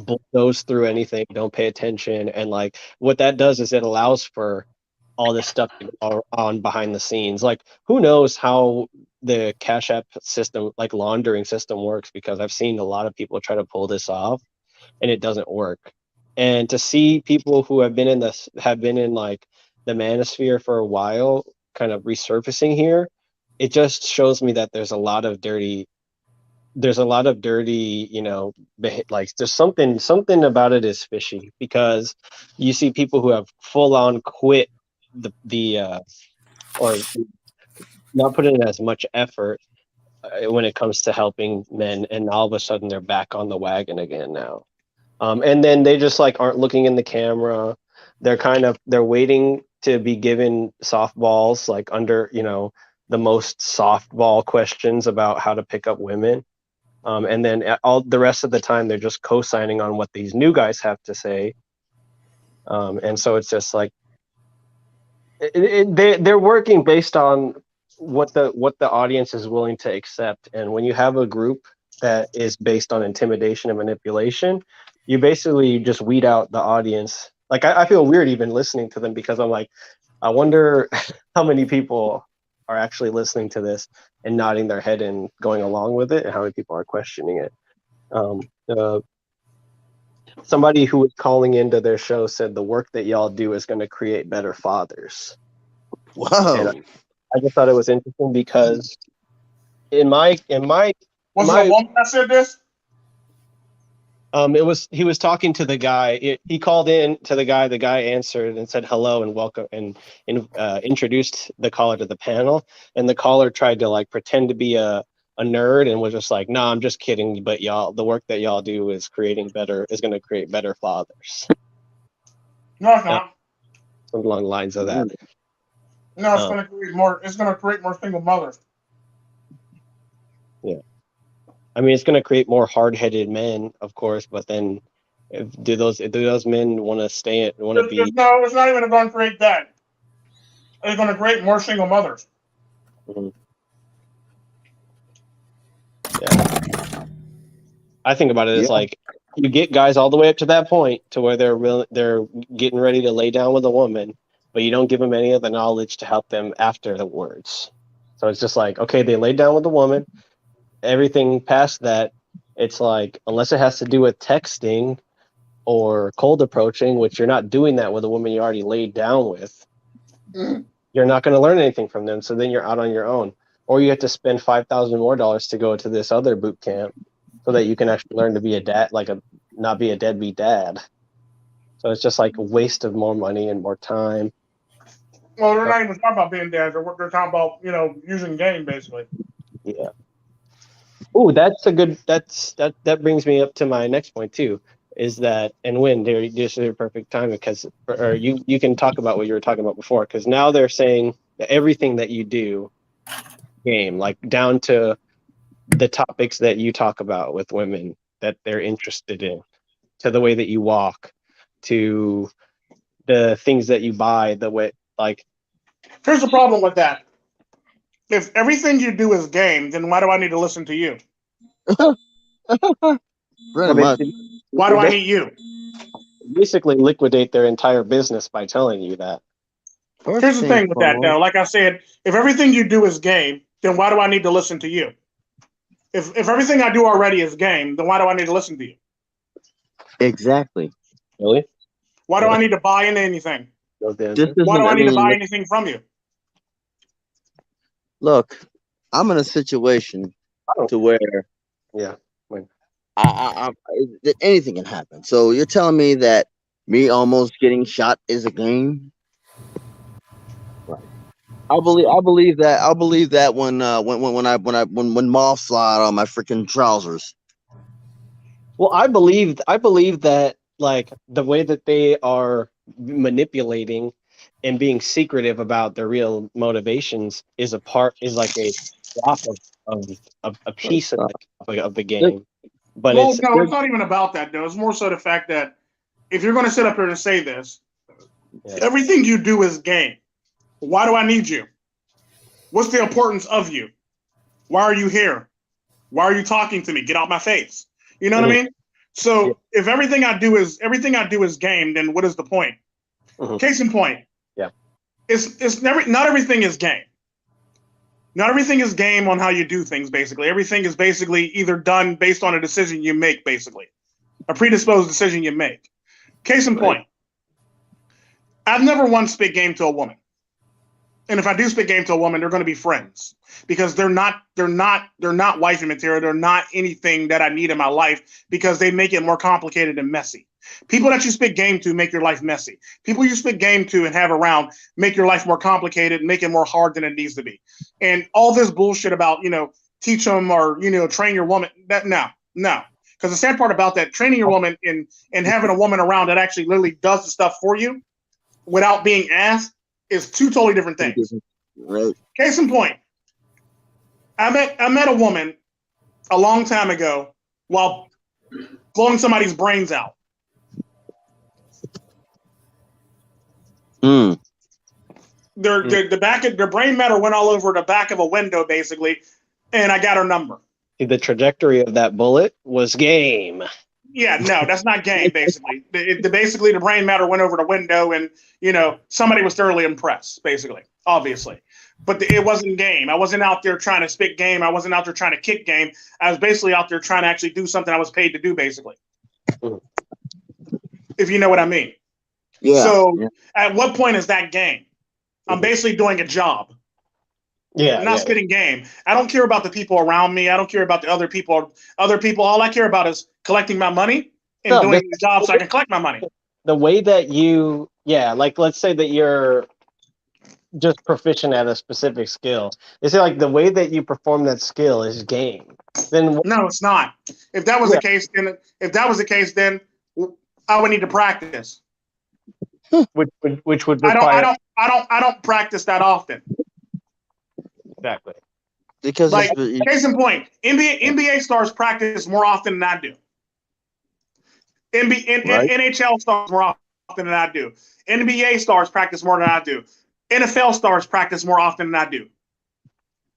bulldoze through anything, don't pay attention. And like what that does is it allows for all this stuff to go on behind the scenes. Like who knows how the Cash App system, like laundering system works, because I've seen a lot of people try to pull this off and it doesn't work. And to see people who have been in like the manosphere for a while kind of resurfacing here, it just shows me that there's a lot of dirty, like there's something about it is fishy, because you see people who have full on quit or not put in as much effort when it comes to helping men, and all of a sudden they're back on the wagon again now. And then they just like aren't looking in the camera. They're waiting to be given softballs, like under, the most softball questions about how to pick up women. And then all the rest of the time they're just co-signing on what these new guys have to say. And so it's just like they're working based on what the audience is willing to accept. And when you have a group that is based on intimidation and manipulation, you basically just weed out the audience. Like I feel weird even listening to them, because I'm like, I wonder how many people are actually listening to this and nodding their head and going along with it, and how many people are questioning it. Somebody who was calling into their show said the work that y'all do is going to create better fathers. Whoa. And I just thought it was interesting because in my was it a woman that said this? He was talking to the guy. He called in to the guy. The guy answered and said hello and welcome and introduced the caller to the panel. And the caller tried to like pretend to be a nerd and was just like, "Nah, I'm just kidding. But y'all, the work that y'all do is going to create better fathers." No, it's not. Something along the lines of that. No, it's going to create more. It's going to create more single mothers. Yeah. I mean, it's going to create more hard-headed men, of course, but then Do those men want to be? No, it's not even going to create that. It's going to create more single mothers. Mhm. Yeah. I think about it as like you get guys all the way up to that point to where they're getting ready to lay down with a woman, but you don't give them any of the knowledge to help them after the words. So it's just like, okay, they laid down with a woman. Everything past that, it's like, unless it has to do with texting or cold approaching, which you're not doing that with a woman you already laid down with, you're not going to learn anything from them. So then you're out on your own, or you have to spend $5,000 more to go to this other boot camp so that you can actually learn to be a dad, not be a deadbeat dad. So it's just like a waste of more money and more time. Well, they're not even talking about being dads. They're talking about using game basically. Yeah. Oh, that brings me up to my next point too. Is that and when they're just a perfect time because or you can talk about what you were talking about before because now they're saying that everything that you do game like down to the topics that you talk about with women that they're interested in to the way that you walk to the things that you buy the way like Here's the problem with that. If everything you do is game, then why do I need to listen to you? Pretty much. Why do I need you? basically liquidate their entire business by telling you that. Here's the thing with that, though. Like I said, if everything you do is game, then why do I need to listen to you? If everything I do already is game, then why do I need to listen to you? Exactly. Really? Why do I need to buy into anything? Why Why do I need to buy anything from you? Look, I'm in a situation to where I anything can happen. So you're telling me that me almost getting shot is a game? Right. I'll believe that when moths fly out on my freaking trousers. Well, I believe that like the way that they are manipulating and being secretive about their real motivations is like a drop of a piece of the game. But Well, no, it's not even about that, though. It's more so the fact that if you're going to sit up here and say this, everything you do is game. Why do I need you? What's the importance of you? Why are you here? Why are you talking to me? Get out my face. You know what I mean? So if everything I do is game, then what is the point? Case in point. Yeah. Not everything is game. Not everything is game on how you do things, basically. Everything is basically either done based on a decision you make, basically. A predisposed decision you make. Case in point. I've never once spit game to a woman. And if I do spit game to a woman, they're going to be friends because they're not wifey material. They're not anything that I need in my life because they make it more complicated and messy. People that you spit game to make your life messy. People you spit game to and have around make your life more complicated, make it more hard than it needs to be. And all this bullshit about, teach them or, train your woman. No. Because the sad part about that, training your woman and having a woman around that actually literally does the stuff for you without being asked is two totally different things. Right. Case in point, I met a woman a long time ago while blowing somebody's brains out. Their brain matter went all over the back of a window, basically, and I got her number. The trajectory of that bullet was game. Yeah, no, that's not game, basically. Basically, the brain matter went over the window and, somebody was thoroughly impressed, basically, obviously. But it wasn't game. I wasn't out there trying to spit game. I wasn't out there trying to kick game. I was basically out there trying to actually do something I was paid to do, basically. If you know what I mean. Yeah. So at what point is that game? I'm basically doing a job. Yeah. I'm not spitting game. I don't care about the people around me. I don't care about the other people. All I care about is collecting my money and doing the job so I can collect my money. The way that like let's say that you're just proficient at a specific skill. They say like the way that you perform that skill is game. Then no, it's not. If that was the case, then I would need to practice. Which would require. I don't practice that often. Exactly. Because case in point, NBA stars practice more often than I do. Right. NHL stars more often than I do. NBA stars practice more than I do. NFL stars practice more often than I do.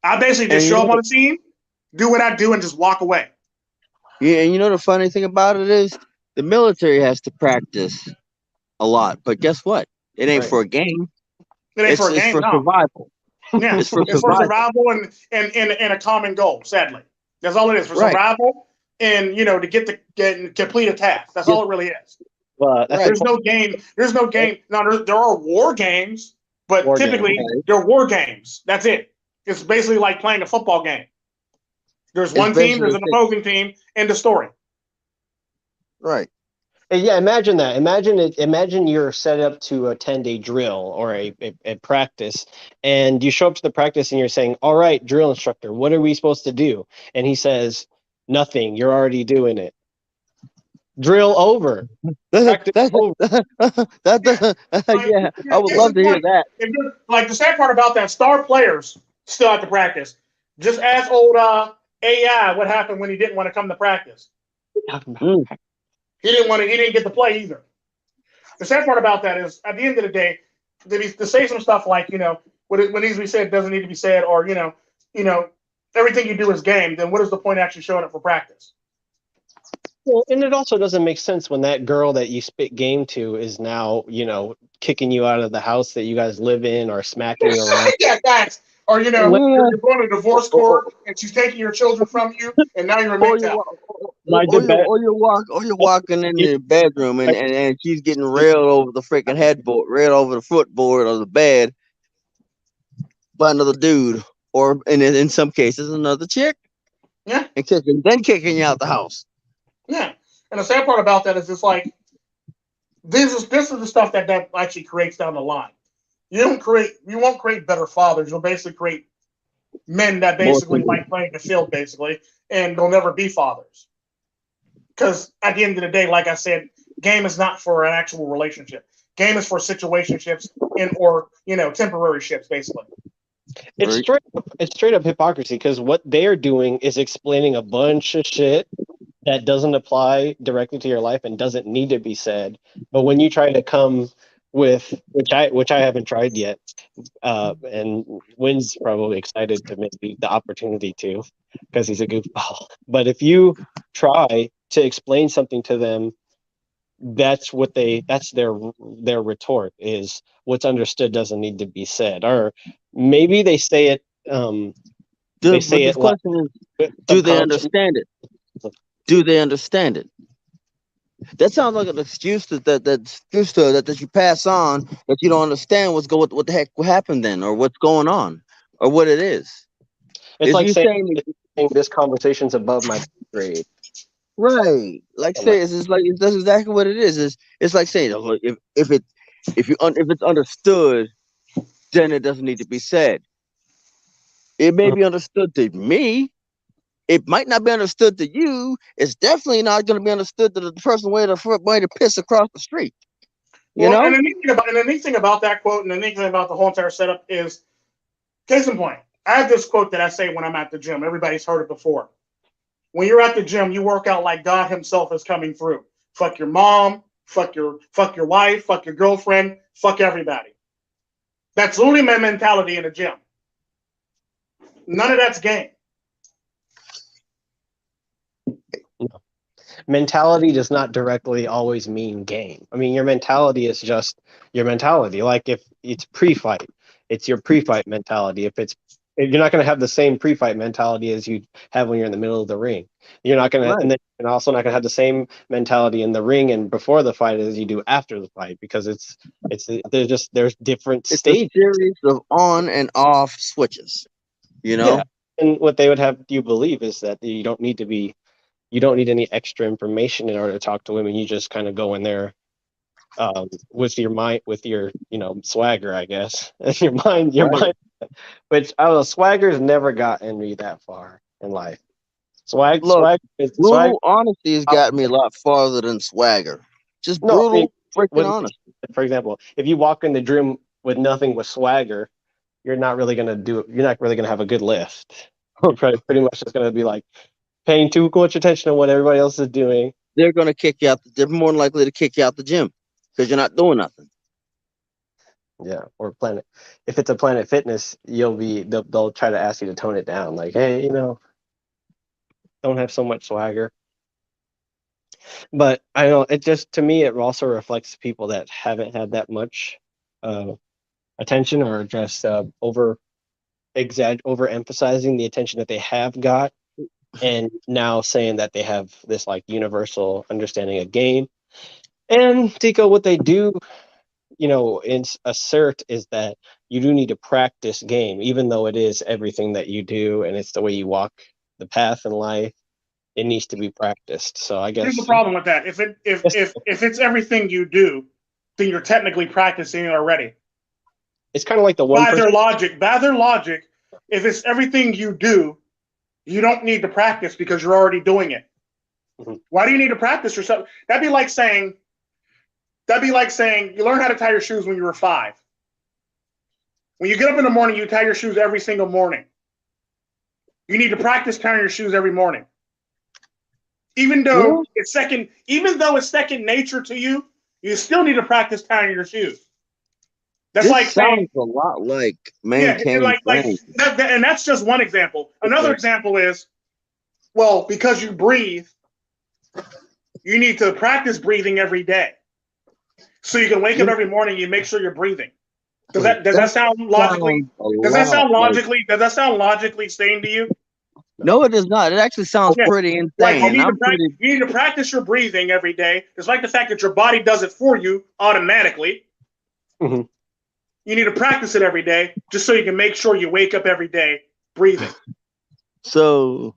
I basically just And you show up know, on the team, do what I do, and just walk away. yeah, and you know the funny thing about it is the military has to practice a lot, but guess what? It ain't Right. for a game. It ain't for a It's game, for no. survival. Yeah, It's for it's for survival. survival and a common goal. Sadly, that's all it is for Right. survival and to get and complete a task. That's Yes. all it really is. That's Right. There's no game. There's no game. Now there are war games, but War games. typically Right. they're war games. That's it. It's basically like playing a football game. There's It's one team, basically there's an opposing team, end of story. right. Yeah, imagine that. Imagine you're set up to attend a drill or a practice, and you show up to the practice and you're saying, "All right, drill instructor, what are we supposed to do?" And he says, "Nothing. You're already doing it. Drill over. Practice over." Yeah, I would Case love in to hear point, that. if you're like the sad part about that, star players still have to practice. Just ask old AI what happened when he didn't want to come to practice. Mm. He didn't want to. He didn't get to play either. The sad part about that is, at the end of the day, to say some stuff like what needs to be said doesn't need to be said, or everything you do is game. Then what is the point of actually showing up for practice? Well, and it also doesn't make sense when that girl that you spit game to is now, kicking you out of the house that you guys live in or smacking you around. Yeah, thanks. Or Yeah. you're going to divorce court and she's taking your children from you, and now you're a Or you MGTOW. or you're walking in the bedroom and she's getting railed over the freaking headboard, railed over the footboard of the bed by another dude, or in some cases another chick, Yeah, and kicking you out the house. yeah. And the sad part about that is it's like this is the stuff that actually creates down the line. You won't create better fathers. You'll basically create men that More basically simple. like playing the field, basically, and they'll never be fathers. Because at the end of the day, like I said, game is not for an actual relationship. Game is for situationships or temporary ships, basically. It's Right. straight up hypocrisy because what they're doing is explaining a bunch of shit that doesn't apply directly to your life and doesn't need to be said. But when you try to come with which I haven't tried yet, and Wynn's probably excited to maybe the opportunity to because he's a goofball. But if you try to explain something to them, that's their retort is what's understood doesn't need to be said, or maybe they say it they But say the it like question is, do they understand it? Do they understand it? That sounds like an excuse that you pass on, that you don't understand what the heck happened then, or what's going on, or what it is. It's Is like you saying this conversation's above my grade. right? Like I'm like, say it's like that's exactly what it is. It's like saying, "Oh, if it's understood, then it doesn't need to be said. It may be understood to me. It might not be understood to you. It's definitely not going to be understood to the person way to piss across the street. You Well, know? and the neat thing about that quote, and the neat thing about the whole entire setup is, case in point, I have this quote that I say when I'm at the gym. Everybody's heard it before. When you're at the gym, you work out like God Himself is coming through. Fuck your mom, fuck your wife, fuck your girlfriend, fuck everybody. That's literally my mentality in the gym. None of that's game. mentality does not directly always mean game. I mean, your mentality is just your mentality. Like if it's pre-fight, it's your pre-fight mentality. If you're not going to have the same pre-fight mentality as you have when you're in the middle of the ring. You're not going to, Right. and then you're also not going to have the same mentality in the ring and before the fight as you do after the fight because there's different It's a stages. series of on and off switches. You know? Yeah. And what they would have you believe is that you don't need any extra information in order to talk to women. You just kind of go in there with your mind, with your swagger, I guess. your mind. Right. Which I don't know, swagger's never gotten me that far in life. Look, Swag. brutal honesty has got me a lot farther than swagger. Just No, I mean, brutal freaking honest. for example, if you walk in the gym with nothing but swagger, you're not really gonna have a good lift. You're probably pretty much just gonna be like paying too much attention to what everybody else is doing. they're gonna kick you out. They're more than likely to kick you out the gym because you're not doing nothing. Yeah, or Planet. If it's a Planet Fitness, they'll try to ask you to tone it down. Like, hey, don't have so much swagger. But I don't know. It just to me, it also reflects people that haven't had that much attention, or just overemphasizing the attention that they have got, and now saying that they have this like universal understanding of game. And Tico, what they do, assert is that you do need to practice game, even though it is everything that you do and it's the way you walk the path in life. It needs to be practiced. So I guess here's the problem with that. If it's everything you do, then you're technically practicing it already. It's kind of like the one By their logic, if it's everything you do, you don't need to practice because you're already doing it. Mm-hmm. Why do you need to practice yourself? That'd be like saying you learn how to tie your shoes when you were 5. When you get up in the morning, you tie your shoes every single morning. You need to practice tying your shoes every morning. Even though it's second nature to you, you still need to practice tying your shoes. That's this like sounds a lot like maintaining and that's just one example. Another example is, well, because you breathe, you need to practice breathing every day, so you can wake up every morning and you make sure you're breathing. Does that sound logically sane to you? No, it does not. It actually sounds pretty insane. Like you need to practice your breathing every day, despite the fact that your body does it for you automatically. Mm-hmm. You need to practice it every day, just so you can make sure you wake up every day breathing. So,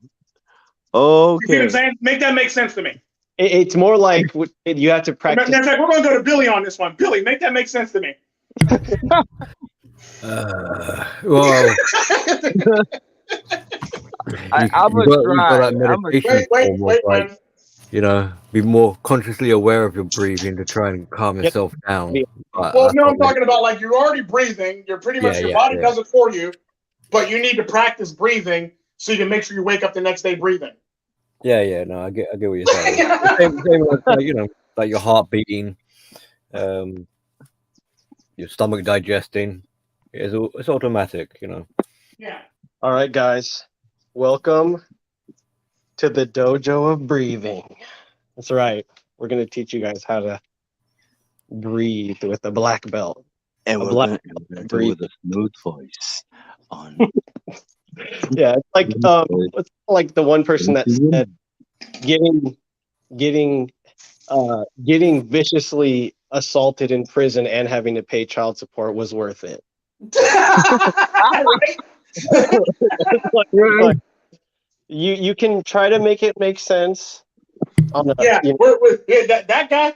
okay. You see what I'm saying? Make that make sense to me. It's more like you have to practice. Matter of fact, we're going to go to Billy on this one. Billy, make that make sense to me. Well, I'm gonna try. Wait. Be more consciously aware of your breathing to try and calm yourself down. I'm talking about like you're already breathing. You're pretty much your body does it for you, but you need to practice breathing so you can make sure you wake up the next day breathing. Yeah. No, I get what you're saying. same like your heart beating, your stomach digesting. It's automatic, Yeah. All right, guys, welcome to the dojo of breathing. That's right. We're going to teach you guys how to breathe with a black belt. And we're going to do with a smooth voice. Yeah, it's like the one person that said getting viciously assaulted in prison and having to pay child support was worth it. You can try to make it make sense. That guy.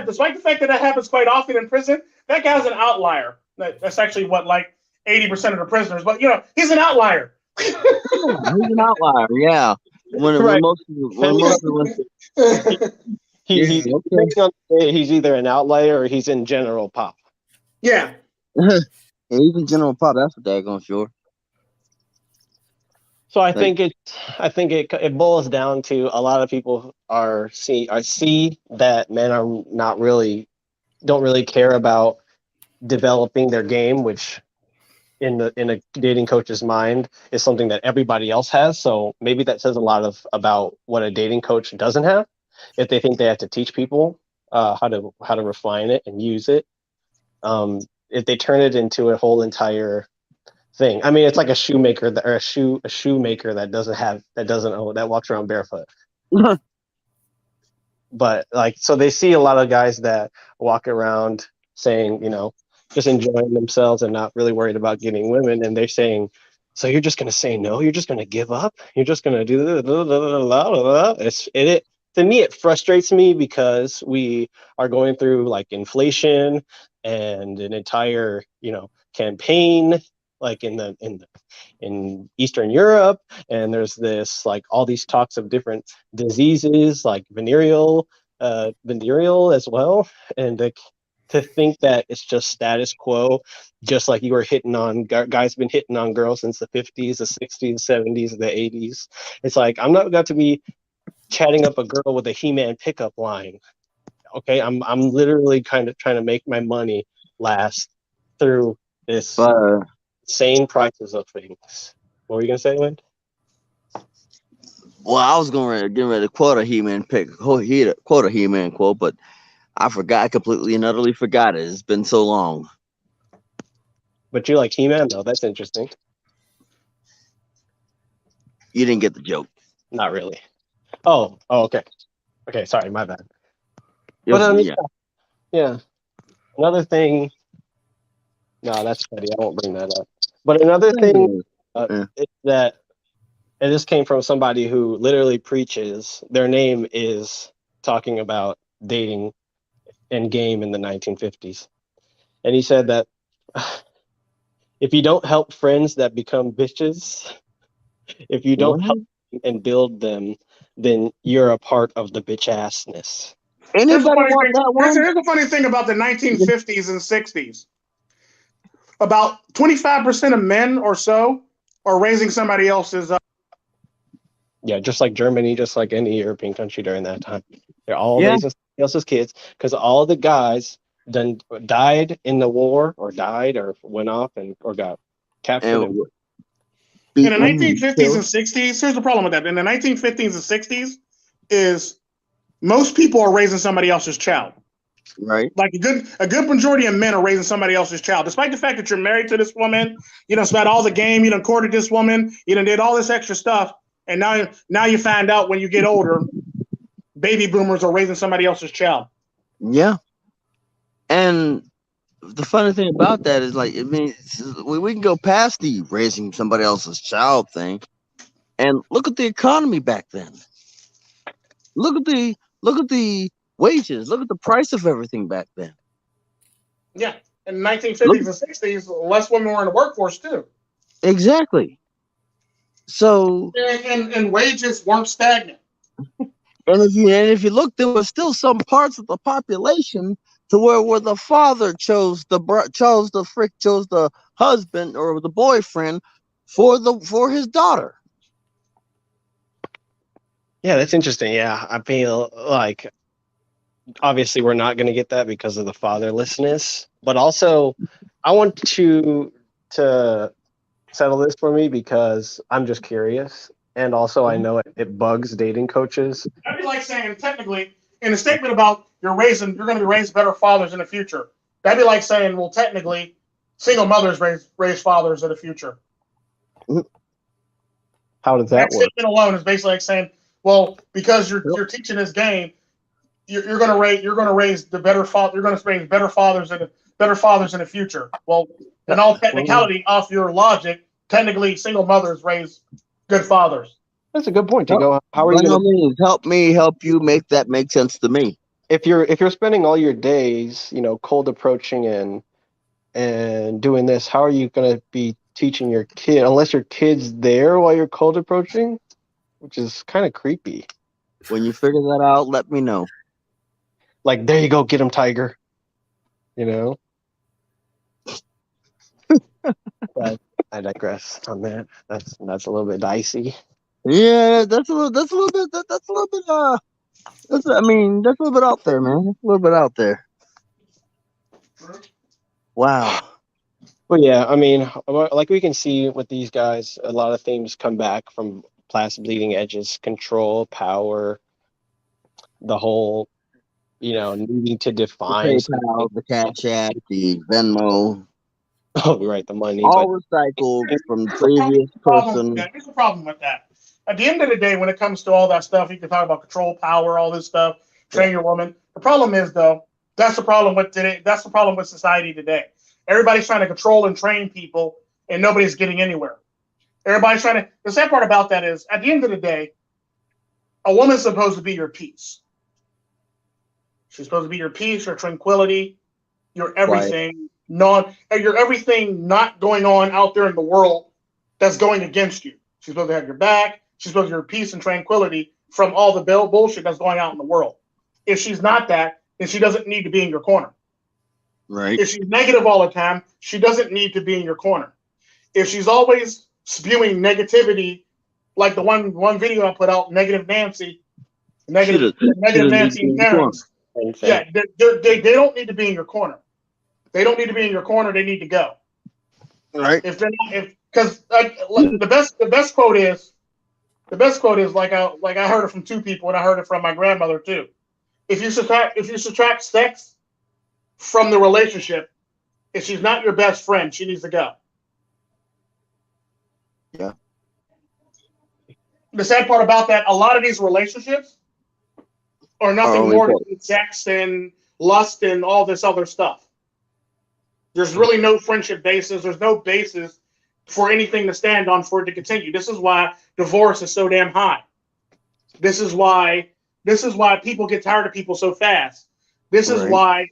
Despite the fact that happens quite often in prison, that guy's an outlier. That's actually what like 80% of the prisoners, but he's an outlier. He's an outlier, yeah. He's either an outlier or he's in general pop. Yeah. He's in general pop. That's for daggone sure. So I think it boils down to a lot of people see that men don't really care about developing their game, which in a dating coach's mind is something that everybody else has. So maybe that says a lot about what a dating coach doesn't have. If they think they have to teach people how to refine it and use it, if they turn it into a whole entire thing. I mean, it's like a shoemaker that walks around barefoot. But so they see a lot of guys that walk around saying, just enjoying themselves and not really worried about getting women, and they're saying, so you're just going to say no? You're just going to give up? You're just going to do it? To me, it frustrates me because we are going through like inflation and an entire, campaign like in Eastern Europe, and there's this like all these talks of different diseases like venereal as well, and to think that it's just status quo, just like you were hitting on guys been hitting on girls since the 50s, the 60s, 70s, the 80s. It's like I'm not got to be chatting up a girl with a He-Man pickup line. Okay, I'm literally kind of trying to make my money last through this insane prices of things. What were you gonna say, Lynn? Well, I was getting ready to quote a He-Man quote a He-Man quote, but I forgot. I completely and utterly forgot it. It's been so long. But you like He-Man though? That's interesting. You didn't get the joke. Not really. Oh, okay. Okay, sorry, my bad. Yeah. Yeah. Another thing. No, that's funny. I won't bring that up. But another thing is that, and this came from somebody who literally preaches. Their name is talking about dating and game in the 1950s, and he said that if you don't help friends that become bitches, if you don't help and build them, then you're a part of the bitch assness. Here's the funny thing about the 1950s and 60s. About 25% of men or so are raising somebody else's. Yeah, just like Germany, just like any European country during that time. They're all raising somebody else's kids because all the guys then died in the war or died or went off or got captured. In the 1950s and 60s, here's the problem with that. In the 1950s and 60s is most people are raising somebody else's child. Right. Like a good majority of men are raising somebody else's child. Despite the fact that you're married to this woman, you done spent all the game, you done courted this woman, you done did all this extra stuff, and now you find out when you get older, baby boomers are raising somebody else's child. Yeah. And the funny thing about that is, like, I mean, we can go past the raising somebody else's child thing, and look at the economy back then. Look at the wages. Look at the price of everything back then. Yeah, in the 1950s and 60s, less women were in the workforce too. Exactly. So and wages weren't stagnant. And if you look, there were still some parts of the population to where the father chose the husband or the boyfriend for his daughter. Yeah, that's interesting. Yeah, I feel like obviously we're not going to get that because of the fatherlessness, but also I want to settle this for me because I'm just curious, and also I know it bugs dating coaches. That'd be like saying, technically, in a statement about you're going to be raised better fathers in the future. That'd be like saying, well, technically, single mothers raise fathers in the future. How does that work? Statement alone is basically like saying, well, because you're teaching this game, you're going to raise the better father. You're going to raise better fathers in the future. Well, in all technicality, off your logic, technically, single mothers raise good fathers. That's a good point, Tigo. How are you going to help me help you make that make sense to me? If you're spending all your days, cold approaching and doing this, how are you going to be teaching your kid unless your kid's there while you're cold approaching, which is kind of creepy. When you figure that out, let me know. Like, there you go, get him, Tiger. But I digress on that. That's a little bit dicey. Yeah, that's a little bit out there, man. That's a little bit out there. Wow. Well, yeah, I mean, like we can see with these guys, a lot of themes come back from past bleeding edges: control, power, the whole, needing to define the Cash App, the Venmo. Oh, right, the money. All recycled from the previous person. Here's the problem with that. At the end of the day, when it comes to all that stuff, you can talk about control, power, all this stuff, train your woman. The problem is, though, that's the problem with today. That's the problem with society today. Everybody's trying to control and train people, and nobody's getting anywhere. The sad part about that is, at the end of the day, a woman's supposed to be your peace. She's supposed to be your peace, your tranquility, your everything. You're everything not going on out there in the world that's going against you. She's supposed to have your back. She's supposed to have your peace and tranquility from all the bullshit that's going out in the world. If she's not that, then she doesn't need to be in your corner. Right. If she's negative all the time, she doesn't need to be in your corner. If she's always spewing negativity, like the one video I put out, Negative Nancy, Negative Nancy and Karens. Yeah, they don't need to be in your corner. They don't need to be in your corner. They need to go. Right. If they're not, because the best quote is like I heard it from two people, and I heard it from my grandmother too. If you subtract sex from the relationship, if she's not your best friend, she needs to go. Yeah. The sad part about that, a lot of these relationships are nothing more than sex and lust and all this other stuff. There's really no friendship basis. There's no basis for anything to stand on for it to continue. This is why divorce is so damn high. This is why people get tired of people so fast. This is why,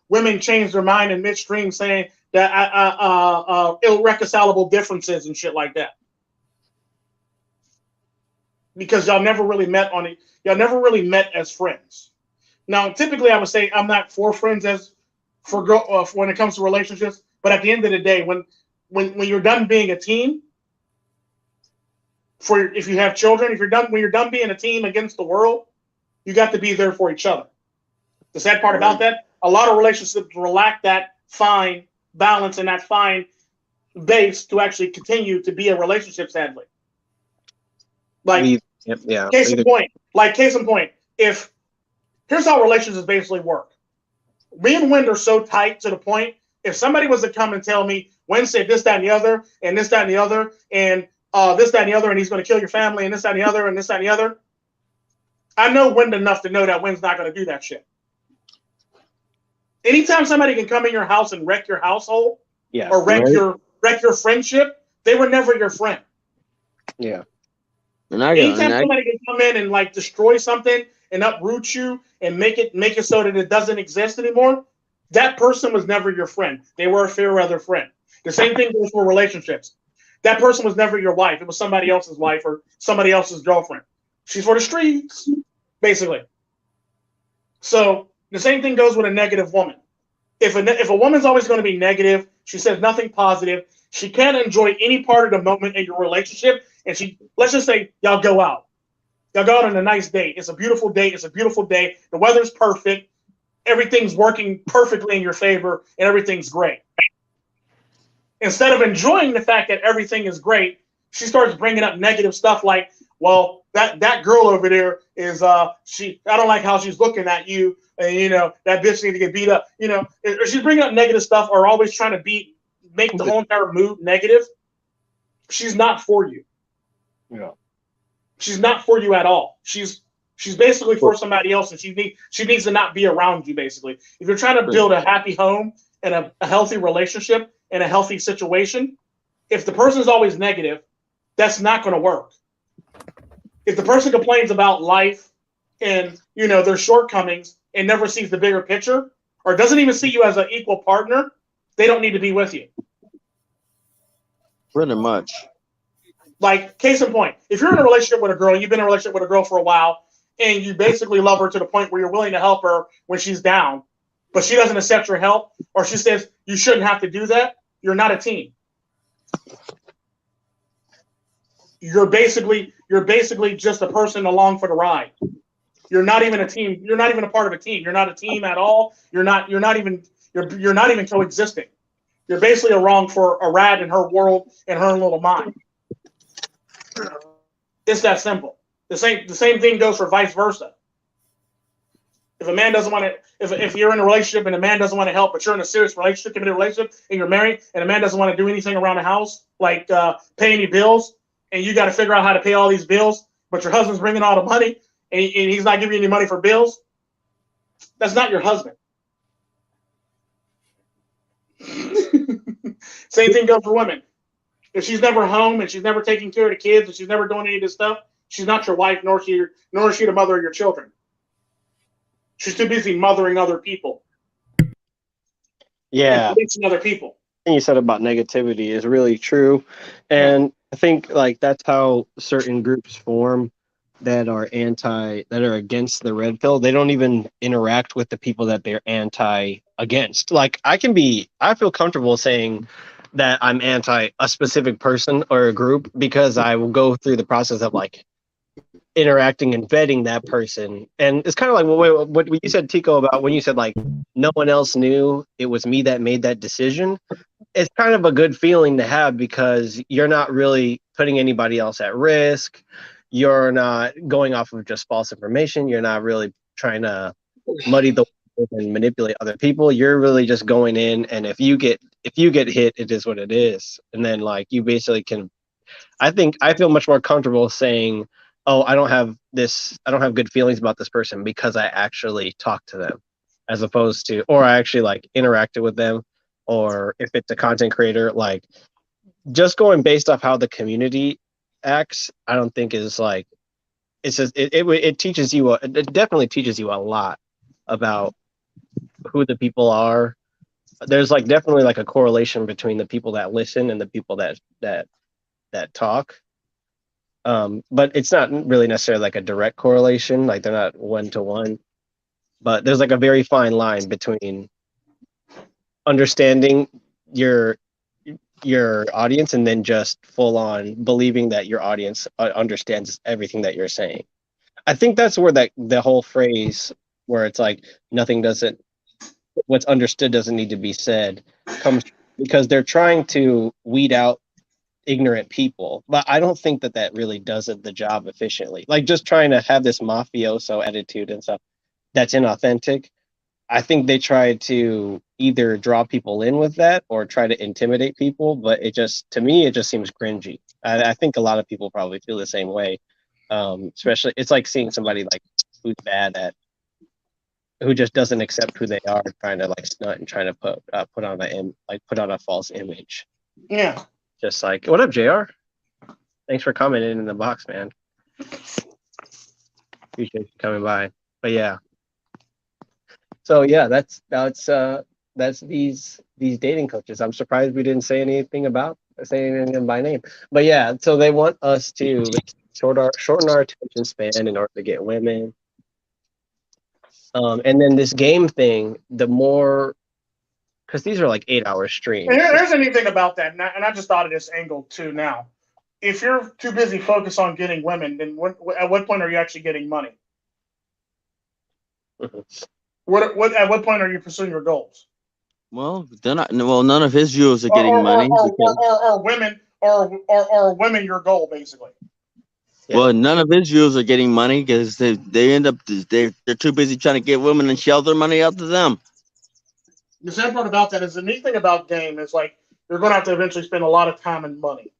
women change their mind in midstream saying that irreconcilable differences and shit like that. Because y'all never really met as friends. Now, typically I would say I'm not for friends when it comes to relationships, but at the end of the day, when you're done being a team, if you have children, when you're done being a team against the world, you got to be there for each other. The sad part about that, a lot of relationships lack that fine balance and that fine base to actually continue to be a relationship, sadly. Case in point, here's how relationships basically work. Me and Wind are so tight to the point, if somebody was to come and tell me, Wynn said this, that, and the other, and this, that, and the other, and this, that, and the other, and he's going to kill your family, and this, that, and the other, and this, that, and the other, I know Wind enough to know that Wynn's not going to do that shit. Anytime somebody can come in your house and wreck your household, or wreck your friendship, they were never your friend. Yeah. Anytime somebody can come in and destroy something and uproot you and make it so that it doesn't exist anymore, that person was never your friend. They were a fair weather friend. The same thing goes for relationships. That person was never your wife. It was somebody else's wife or somebody else's girlfriend. She's for the streets, basically. So the same thing goes with a negative woman. If a woman's always going to be negative, she says nothing positive, she can't enjoy any part of the moment in your relationship, and let's just say y'all go out. Y'all go out on a nice date. It's a beautiful date. It's a beautiful day. The weather's perfect. Everything's working perfectly in your favor, and everything's great. Instead of enjoying the fact that everything is great, she starts bringing up negative stuff like, well, that girl over there is I don't like how she's looking at you, and that bitch needs to get beat up. If she's bringing up negative stuff or always trying to make the whole entire mood negative, she's not for you. Yeah. She's not for you at all. She's basically for somebody else, and she needs to not be around you, basically. If you're trying to build a happy home and a healthy relationship and a healthy situation, if the person's always negative, that's not going to work. If the person complains about life and their shortcomings and never sees the bigger picture, or doesn't even see you as an equal partner, they don't need to be with you. Pretty much. Case in point, if you're in a relationship with a girl, you've been in a relationship with a girl for a while, and you basically love her to the point where you're willing to help her when she's down, but she doesn't accept your help, or she says you shouldn't have to do that, you're not a team. You're basically just a person along for the ride. You're not even a team. You're not even a part of a team. You're not a team at all. You're not even coexisting. You're basically a rat in her world and her little mind. It's that simple. The same thing goes for vice versa. If a man doesn't want to, if you're in a relationship and a man doesn't want to help, but you're in a serious relationship, committed relationship, and you're married, and a man doesn't want to do anything around the house, like pay any bills, and you got to figure out how to pay all these bills, but your husband's bringing all the money, and he's not giving you any money for bills, that's not your husband. Same thing goes for women. If she's never home and she's never taking care of the kids and she's never doing any of this stuff, she's not your wife, nor is she the mother of your children. She's too busy mothering other people. Yeah. And other people. And you said about negativity is really true. And I think that's how certain groups form that are against the red pill. They don't even interact with the people that they're against. I feel comfortable saying that I'm anti a specific person or a group because I will go through the process of interacting and vetting that person. And it's kind of like what you said, Tico, about when you said like no one else knew, it was me that made that decision. It's kind of a good feeling to have because you're not really putting anybody else at risk. You're not going off of just false information. You're not really trying to muddy the waters and manipulate other people. You're really just going in, and if you get hit, it is what it is. And then like you basically can. I think I feel much more comfortable saying, "Oh, I don't have good feelings about this person because I actually talked to them," as opposed to, or I actually like interacted with them, or if it's a content creator, like just going based off how the community acts. I don't think is like it's just it teaches you it definitely teaches you a lot about who the people are. There's like definitely like a correlation between the people that listen and the people that talk. But it's not really necessarily like a direct correlation, like they're not one to one. But there's like a very fine line between understanding your audience and then just full on believing that your audience understands everything that you're saying. I think that's where the whole phrase where it's like what's understood doesn't need to be said comes, because they're trying to weed out ignorant people, but I don't think that really does the job efficiently. Like just trying to have this mafioso attitude and stuff that's inauthentic. I think they try to either draw people in with that or try to intimidate people, but to me it just seems cringy. I think a lot of people probably feel the same way. Especially it's like seeing somebody like who's bad at who just doesn't accept who they are, trying to like stunt and trying to put on a false image. Yeah. Just like, what up, JR? Thanks for commenting in the box, man. Appreciate you coming by. But yeah. So yeah, that's these dating coaches. I'm surprised we didn't say anything by name. But yeah, so they want us to shorten our attention span in order to get women. And then this game thing, the more, because these are like 8-hour streams. And there's anything about that, and I just thought of this angle too now. If you're too busy focused on getting women, then at what point are you actually getting money? Mm-hmm. At what point are you pursuing your goals? Well, they're not. Well, none of his viewers are getting money. Or women your goal, basically. Yeah. Well, none of his viewers are getting money because they end up they're too busy trying to get women and shell their money out to them. The sad part about that is the neat thing about game is like you're going to have to eventually spend a lot of time and money.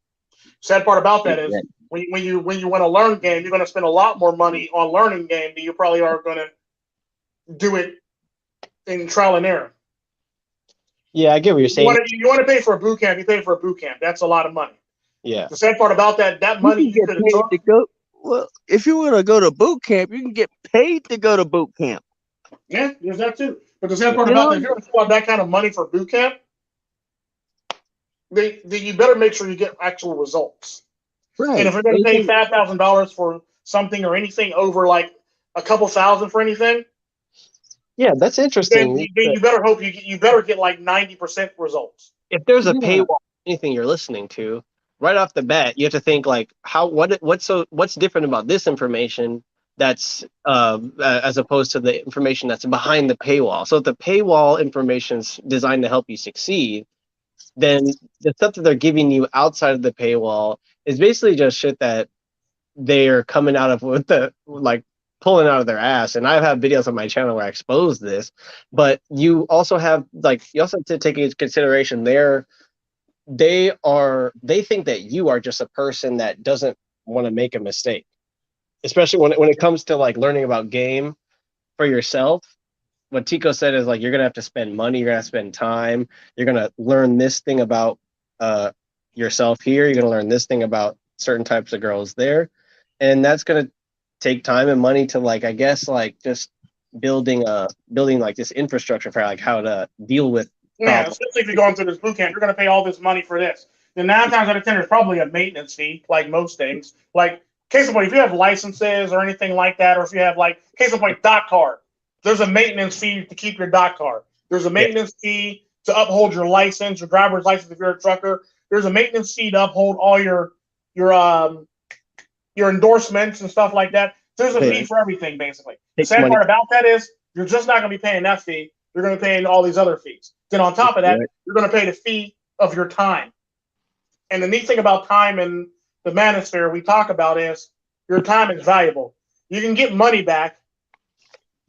Sad part about that is when you want to learn game, you're going to spend a lot more money on learning game than you probably are going to do it in trial and error. Yeah, I get what you're saying. You want to pay for a boot camp, you pay for a boot camp. That's a lot of money. Yeah. The sad part about that money you could have to go. Well, if you want to go to boot camp, you can get paid to go to boot camp. Yeah, there's that too. But the sad part about that, if you're going to pull out that kind of money for boot camp, you better make sure you get actual results. Right. And if you're going to pay $5,000 for something or anything over like a couple thousand for anything, yeah, that's interesting. Then you better hope you better get like 90% results. If there's a paywall, anything you're listening to, right off the bat, you have to think like what's different about this information that's as opposed to the information that's behind the paywall. So if the paywall information's designed to help you succeed, then the stuff that they're giving you outside of the paywall is basically just shit that they're coming out of with the like pulling out of their ass. And I have videos on my channel where I expose this, but you also have to take into consideration they think that you are just a person that doesn't want to make a mistake, especially when it comes to like learning about game for yourself. What Tico said is like, you're going to have to spend money. You're going to have to spend time. You're going to learn this thing about yourself here. You're going to learn this thing about certain types of girls there. And that's going to take time and money to like, I guess, like just building like this infrastructure for like how to deal with. Yeah, especially if you're going through this boot camp, you're going to pay all this money for this. Then 9 times out of 10, there's probably a maintenance fee, like most things. Like, case in point, if you have licenses or anything like that, or if you have like, case in point, dock card, there's a maintenance fee to keep your dock card. There's a maintenance fee to uphold your license, your driver's license if you're a trucker. There's a maintenance fee to uphold all your your endorsements and stuff like that. There's a fee for everything, basically. The sad part about that is you're just not going to be paying that fee. You're going to be paying all these other fees. Then on top of that, you're going to pay the fee of your time. And the neat thing about time in the manosphere we talk about is your time is valuable. You can get money back,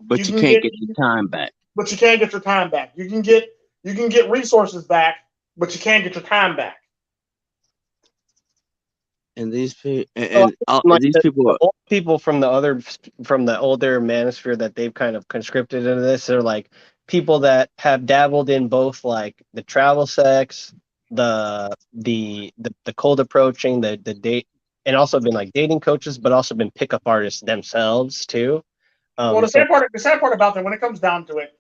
but you can't get your time back. But you can't get your time back. You can get resources back, but you can't get your time back. And these people, people from the older manosphere that they've kind of conscripted into this are like people that have dabbled in both like the travel sex, the cold approaching, the date, and also been like dating coaches, but also been pickup artists themselves too. Well, the sad part about that, when it comes down to it,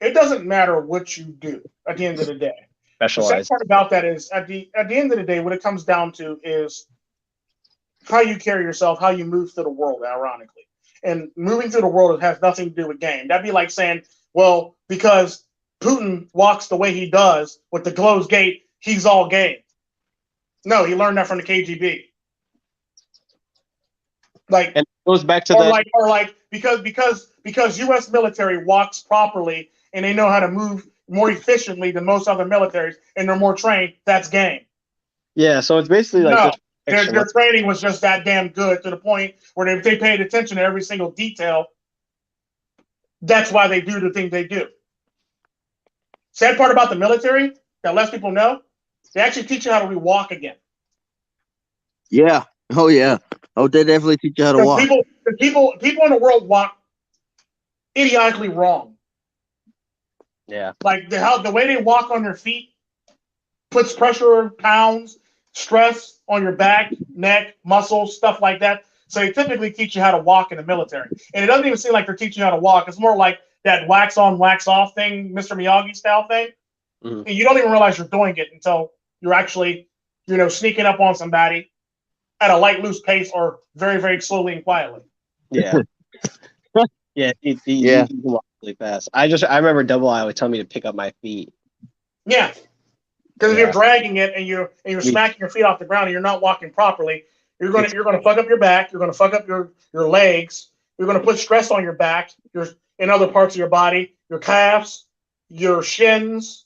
it doesn't matter what you do at the end of the day. Specialized. The sad part about that is at the end of the day, what it comes down to is how you carry yourself, how you move through the world, ironically. And moving through the world has nothing to do with game. That'd be like saying, well, because Putin walks the way he does with the closed gate, he's all game. No, he learned that from the KGB. Like, and it goes back to because U.S. military walks properly and they know how to move more efficiently than most other militaries and they're more trained, that's game. Yeah, so it's basically like their training was just that damn good to the point where if they paid attention to every single detail, that's why they do the thing they do. Sad part about the military that less people know, they actually teach you how to re-walk again. Yeah. Oh yeah. Oh, they definitely teach you how to walk. People in the world walk idiotically wrong. Yeah. Like the way they walk on their feet puts pressure, pounds, stress on your back, neck, muscles, stuff like that. So they typically teach you how to walk in the military. And it doesn't even seem like they're teaching you how to walk. It's more like that wax on, wax off thing, Mr. Miyagi style thing. Mm-hmm. And you don't even realize you're doing it until you're actually, sneaking up on somebody at a light, loose pace or very, very slowly and quietly. Yeah. Yeah. You can walk really fast. I remember Double I would tell me to pick up my feet. Yeah. Because if you're dragging it and you're smacking your feet off the ground and you're not walking properly, you're gonna fuck up your back. You're gonna fuck up your legs. You're gonna put stress on your back, in other parts of your body, your calves, your shins,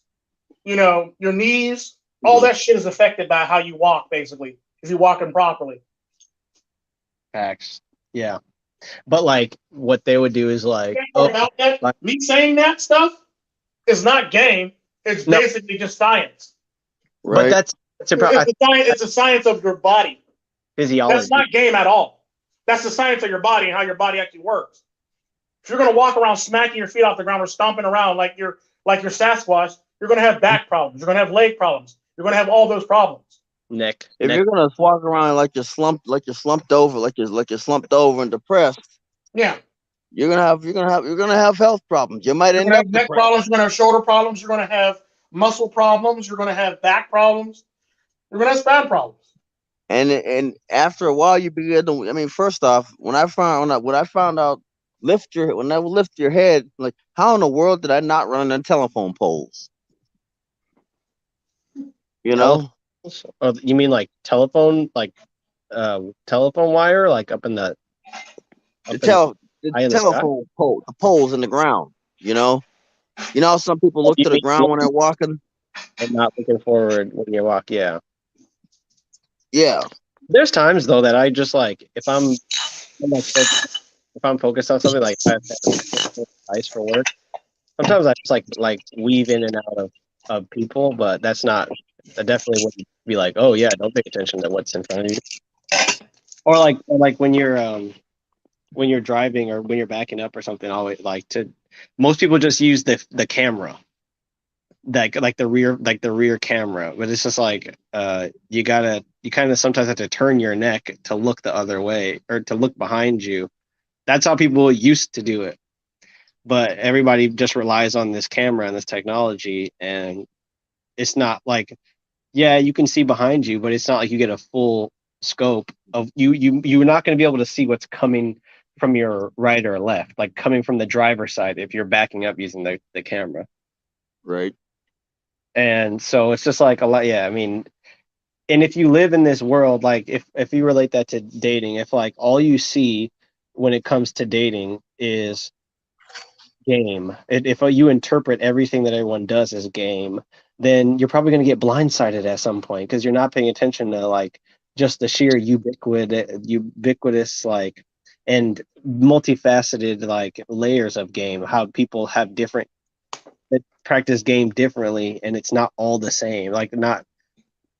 your knees. All that shit is affected by how you walk, basically, if you're walking properly. Facts. Yeah. But like what they would do is like, me saying that stuff is not game. It's basically just science. Right. But it's a science of your body. Physiology. That's not game at all. That's the science of your body and how your body actually works. If you're going to walk around smacking your feet off the ground or stomping around like you're Sasquatch, you're going to have back problems. You're going to have leg problems. You're going to have all those problems. Neck. You're going to walk around like you're slumped over and depressed. Yeah. You're gonna have health problems. You might end up neck problems. You're gonna have shoulder problems. You're gonna have muscle problems. You're gonna have back problems. You're gonna have spine problems. And after a while, you begin to. I mean, first off, when I found out, when I lift your head, like how in the world did I not run on telephone poles? You know? Oh, you mean like telephone, telephone wire, like up in the. The telephone pole, the poles in the ground, how some people look to the ground when they're walking and not looking forward when you walk. Yeah. There's times though that I just like if I'm focused on something like ice for work. Sometimes I just like weave in and out of people, but that's not. I definitely wouldn't be like, oh yeah, don't pay attention to what's in front of you. Or like when you're driving or when you're backing up or something, always most people just use the camera, like the rear camera, but it's just like you kind of sometimes have to turn your neck to look the other way or to look behind you. That's how people used to do it, but everybody just relies on this camera and this technology, and it's not like, yeah, you can see behind you, but it's not like you get a full scope of you're not going to be able to see what's coming from your right or left, like coming from the driver's side if you're backing up using the camera. Right. And so it's just like a lot. Yeah. I mean, and if you live in this world, like if you relate that to dating, if like all you see when it comes to dating is game, if you interpret everything that everyone does as game, then you're probably going to get blindsided at some point because you're not paying attention to like just the sheer ubiquitous like and multifaceted like layers of game, how people have different that practice game differently, and it's not all the same, like not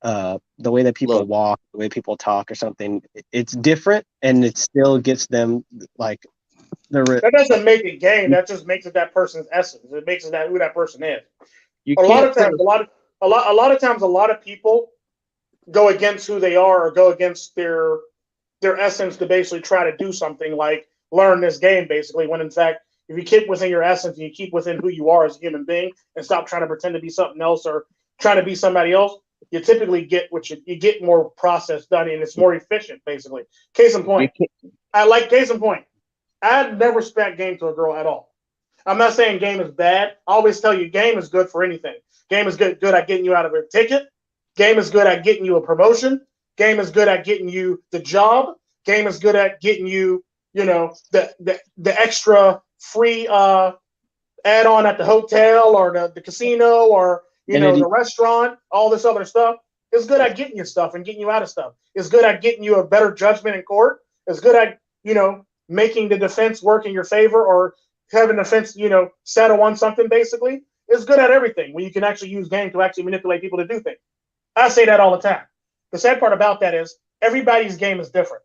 the way that people Look, walk, the way people talk or something, it's different, and it still gets them like That doesn't make it game. That just makes it that person's essence. It makes it that who that person is. you A lot can't of put times, a lot of times, a lot of people go against who they are or go against their essence to basically try to do something like learn this game, basically. When in fact, if you keep within your essence and you keep within who you are as a human being and stop trying to pretend to be something else or trying to be somebody else, you typically get what you get more process done and it's more efficient, basically. Case in point, case in point. I'd never spec game to a girl at all. I'm not saying game is bad. I always tell you game is good for anything. Game is good at getting you out of a ticket. Game is good at getting you a promotion. Game is good at getting you the job. Game is good at getting you, the extra free add-on at the hotel or the casino or the restaurant, all this other stuff. It's good at getting you stuff and getting you out of stuff. It's good at getting you a better judgment in court. It's good at, making the defense work in your favor or having the defense, settle on something, basically. It's good at everything when you can actually use game to actually manipulate people to do things. I say that all the time. The sad part about that is everybody's game is different.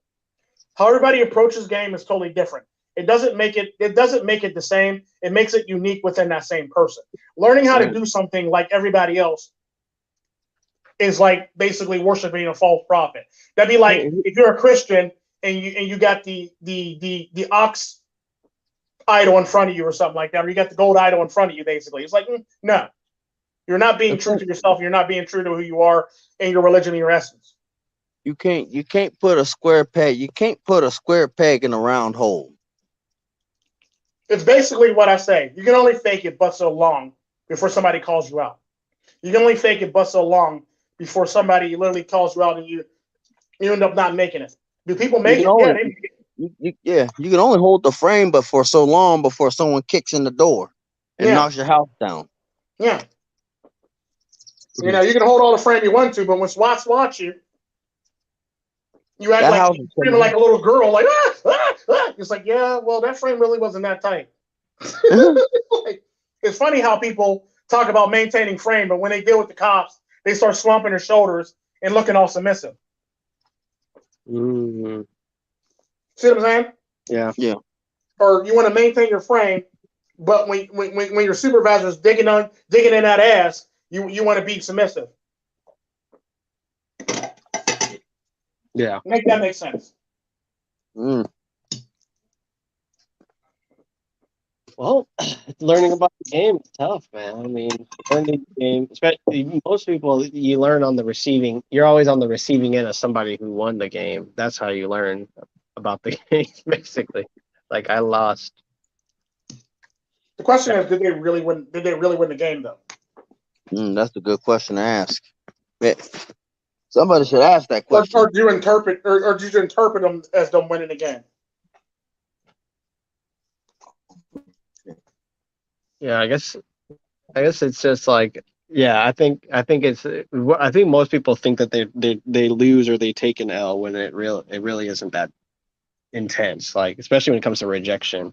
How everybody approaches game is totally different. It doesn't make it the same. It makes it unique within that same person. Learning how to do something like everybody else is like basically worshiping a false prophet. That'd be like if you're a Christian and you got the ox idol in front of you or something like that, or you got the gold idol in front of you, basically. It's like, no. You're not being true to yourself. You're not being true to who you are and your religion and your essence. You can't put a square peg. You can't put a square peg in a round hole. It's basically what I say. You can only fake it but so long before somebody calls you out. You can only fake it but so long before somebody literally calls you out and you end up not making it. Do people make it? Yeah, they make it. You can only hold the frame but for so long before someone kicks in the door and knocks your house down. Yeah. You can hold all the frame you want to, but when SWATs watch you, you act like you're screaming like a little girl, like, ah, ah, ah. It's like, yeah, well, that frame really wasn't that tight. It's funny how people talk about maintaining frame, but when they deal with the cops, they start slumping their shoulders and looking all submissive. Mm-hmm. See what I'm saying? Yeah. Or you want to maintain your frame, but when your supervisor's digging in that ass, you want to be submissive. Yeah. Make that make sense. Well, learning about the game is tough, man. I mean, learning the game, especially most people, you learn on the receiving. You're always on the receiving end of somebody who won the game. That's how you learn about the game, basically. Like, I lost. The question is, did they really win the game, though? That's a good question to ask. Somebody should ask that question. Or do you interpret them as them winning the game? Yeah, I guess it's just like, yeah, I think most people think that they lose or they take an L when it really isn't that intense, like especially when it comes to rejection.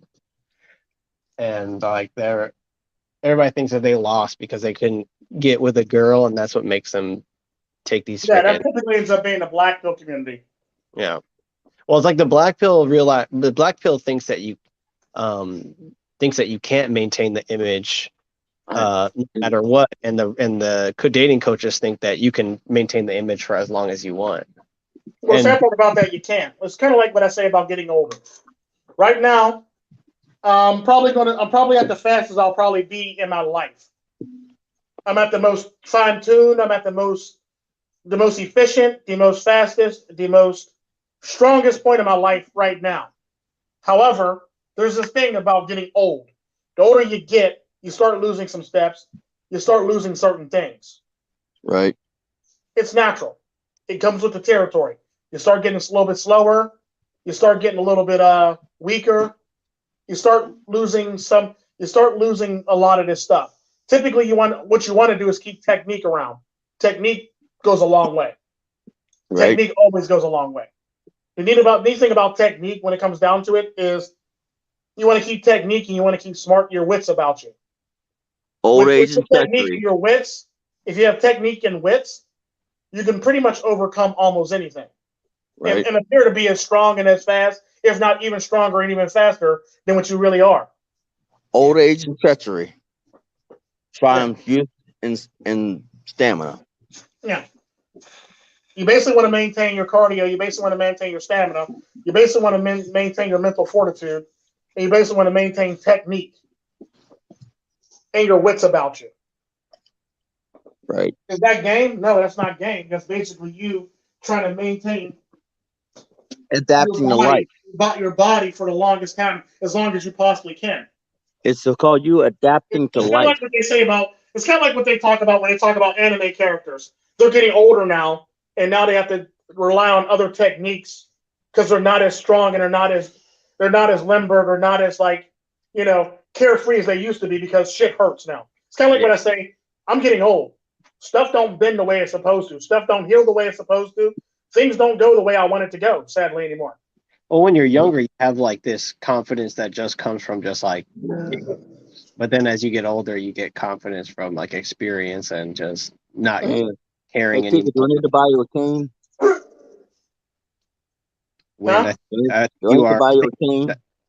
And like everybody thinks that they lost because they couldn't get with a girl, and that's what makes them take these. Yeah, that typically ends up being the black pill community. Yeah, well, it's like the black pill the black pill thinks that you can't maintain the image no matter what, and the dating coaches think that you can maintain the image for as long as you want. Well, the sad part about that, you can't. It's kind of like what I say about getting older. Right now, I'm probably at the fastest I'll probably be in my life. I'm at the most fine-tuned. I'm at the most efficient, the most fastest, the most strongest point of my life right now. However, there's this thing about getting old. The older you get, you start losing some steps. You start losing certain things. Right. It's natural. It comes with the territory. You start getting a little bit slower. You start getting a little bit weaker. You start losing some. You start losing a lot of this stuff. Typically, what you want to do is keep technique around. Technique goes a long way. Right. Technique always goes a long way. The neat thing about technique when it comes down to it is you want to keep technique and you want to keep your wits about you. Old age and technique treachery. and your wits, if you have technique and wits, you can pretty much overcome almost anything. Right. And appear to be as strong and as fast, if not even stronger and even faster than what you really are. Old age and treachery. Triumph youth and stamina. Yeah. You basically want to maintain your cardio. You basically want to maintain your stamina. You basically want to maintain your mental fortitude. And you basically want to maintain technique and your wits about you. Right. Is that game? No, that's not game. That's basically you trying to maintain Adapting to life. Your body for the longest time, as long as you possibly can. It's to call you adapting to It's life. kind of like what they say about. It's kind of like what they talk about when they talk about anime characters. They're getting older now, and now they have to rely on other techniques because they're not as strong and they're not as limber or not as carefree as they used to be because shit hurts now. It's kind of like when I say I'm getting old. Stuff don't bend the way it's supposed to. Stuff don't heal the way it's supposed to. Things don't go the way I want it to go, sadly, anymore. Well, when you're younger, you have like this confidence that just comes from just like, but then as you get older, you get confidence from like experience and just not caring anymore. Do I need to buy you a cane?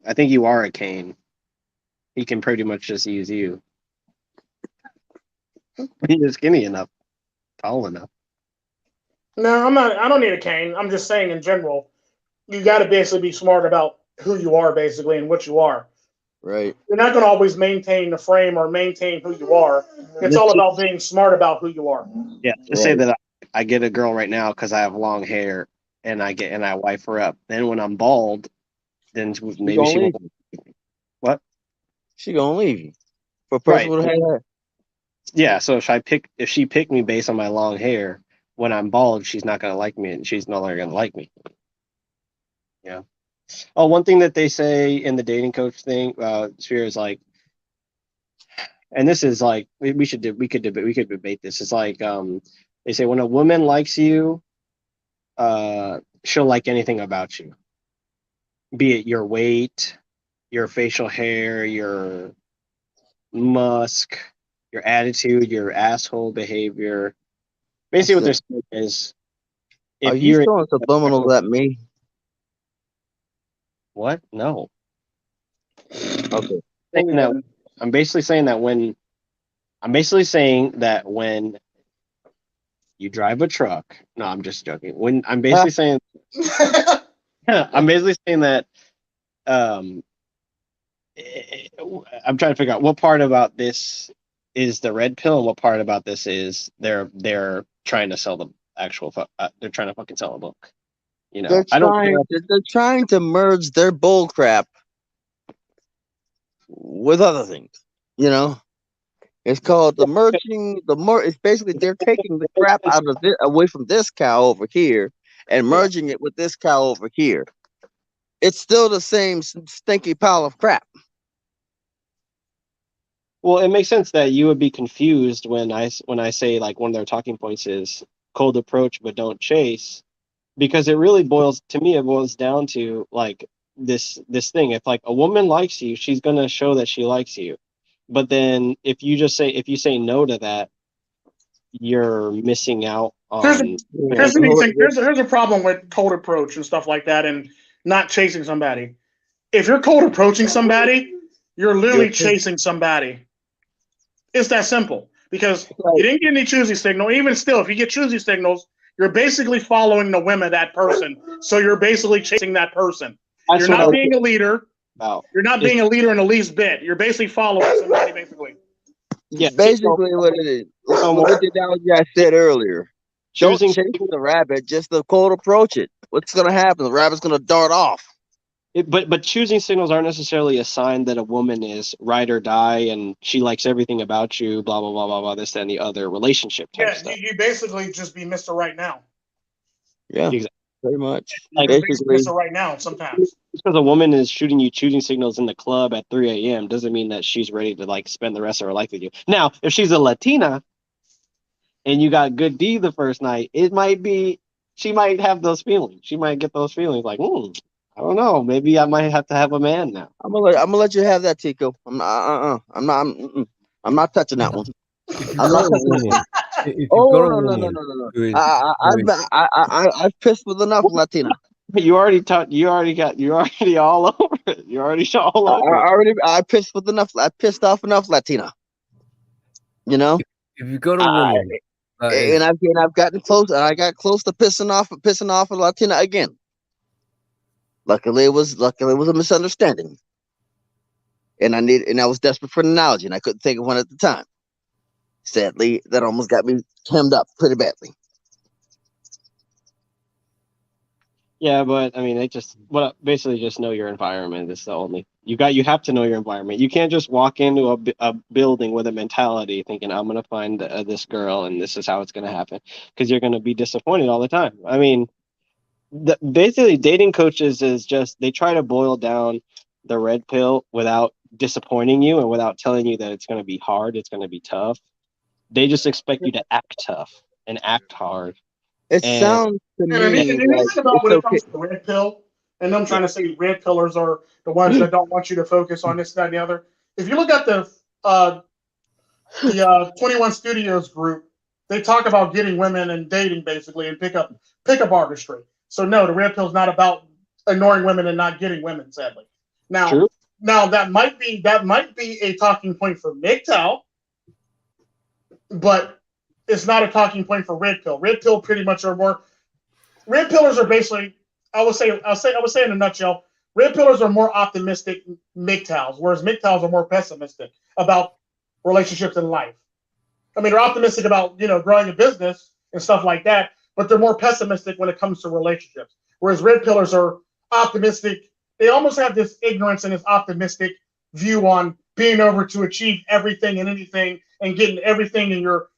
I think you are a cane. He can pretty much just use you. You're skinny enough, tall enough. No, I'm not. I don't need a cane. I'm just saying in general, you got to basically be smart about who you are, basically, and what you are. Right. You're not going to always maintain the frame or maintain who you are. It's all about being smart about who you are. Yeah. Just say that I get a girl right now because I have long hair, and I wife her up. Then when I'm bald, then maybe she won't. What? She gonna leave you for a person with hair. Yeah. So if she picked me based on my long hair, when I'm bald, she's not gonna like me, and she's no longer gonna like me. Yeah. Oh, one thing that they say in the dating coach thing, sphere is like, and this is like we could debate this. It's like they say when a woman likes you, she'll like anything about you, be it your weight, your facial hair, your musk, your attitude, your asshole behavior. Basically, what they're saying is, are you throwing subliminals at me? What? No. Okay. I'm basically saying that when you drive a truck. No, I'm just joking. When I'm basically saying I'm basically saying that I'm trying to figure out what part about this is the red pill and what part about this is they're trying to sell the actual they're trying to fucking sell a book. You know, they're trying to merge their bull crap with other things. You know, it's called the merging. It's basically they're taking the crap out of it away from this cow over here and merging it with this cow over here. It's still the same stinky pile of crap. Well, it makes sense that you would be confused when I say like one of their talking points is cold approach but don't chase. Because it really boils down to like this thing. If like a woman likes you, she's gonna show that she likes you. But then if you say no to that, you're missing out on. Here's a problem with cold approach and stuff like that, and not chasing somebody. If you're cold approaching somebody, you're literally chasing somebody. It's that simple. Because you didn't get any choosy signal. Even still, if you get choosy signals, you're basically following the whim of that person. So you're basically chasing that person. You're not being a leader. You're not being a leader in the least bit. You're basically following somebody, basically. Yeah, basically what it is. What the analogy I said earlier. Don't chase the rabbit, just the cold approach it. What's going to happen? The rabbit's going to dart off. But choosing signals aren't necessarily a sign that a woman is ride or die and she likes everything about you, blah, blah, blah, blah, blah, this, that, and the other relationship type stuff. You basically just be Mr. Right Now. Yeah, Exactly. pretty much. Like, Basically, So right now, sometimes. just because a woman is shooting you shooting signals in the club at 3 a.m. doesn't mean that she's ready to like spend the rest of her life with you. Now, if she's a Latina and you got good D the first night, it might be she might have those feelings. She might get those feelings like, I don't know, maybe I might have to have a man now. I'm gonna let you have that, Tico. I'm not. I'm not touching that one. If you've I'm got not a touching that one. woman, if you've got Oh a no no no woman no no no. who is, I who is I've pissed with enough Latina. You you're already all over it. You're already all over it. I pissed with enough. I pissed off enough Latina. You know, if you've got a I, woman that is, and I've gotten close. And I got close to pissing off a Latina again. Luckily, it was a misunderstanding, and I was desperate for an analogy, and I couldn't think of one at the time. Sadly, that almost got me hemmed up pretty badly. Yeah, but I mean, basically just know your environment. It's the only you have to know your environment. You can't just walk into a building with a mentality thinking I'm gonna find this girl and this is how it's gonna happen, because you're gonna be disappointed all the time. I mean, basically dating coaches is just they try to boil down the red pill without disappointing you and without telling you that it's gonna be hard, it's gonna be tough. They just expect you to act tough and act hard. It And sounds to And me like think about it's when it okay. comes to the red pill, and them trying to say red pillars are the ones that don't want you to focus on this, that, and the other. If you look at the 21 Studios group, they talk about getting women and dating basically and pickup artistry. So no, the red pill is not about ignoring women and not getting women. Sadly, true. now that might be a talking point for MGTOW, but it's not a talking point for red pill. Red pill pretty much are more. Red pillars are basically, I would say in a nutshell, red pillars are more optimistic MGTOWs, whereas MGTOWs are more pessimistic about relationships in life. I mean, they're optimistic about growing a business and stuff like that, but they're more pessimistic when it comes to relationships. Whereas red pillars are optimistic. They almost have this ignorance and this optimistic view on being able to achieve everything and anything and getting everything in your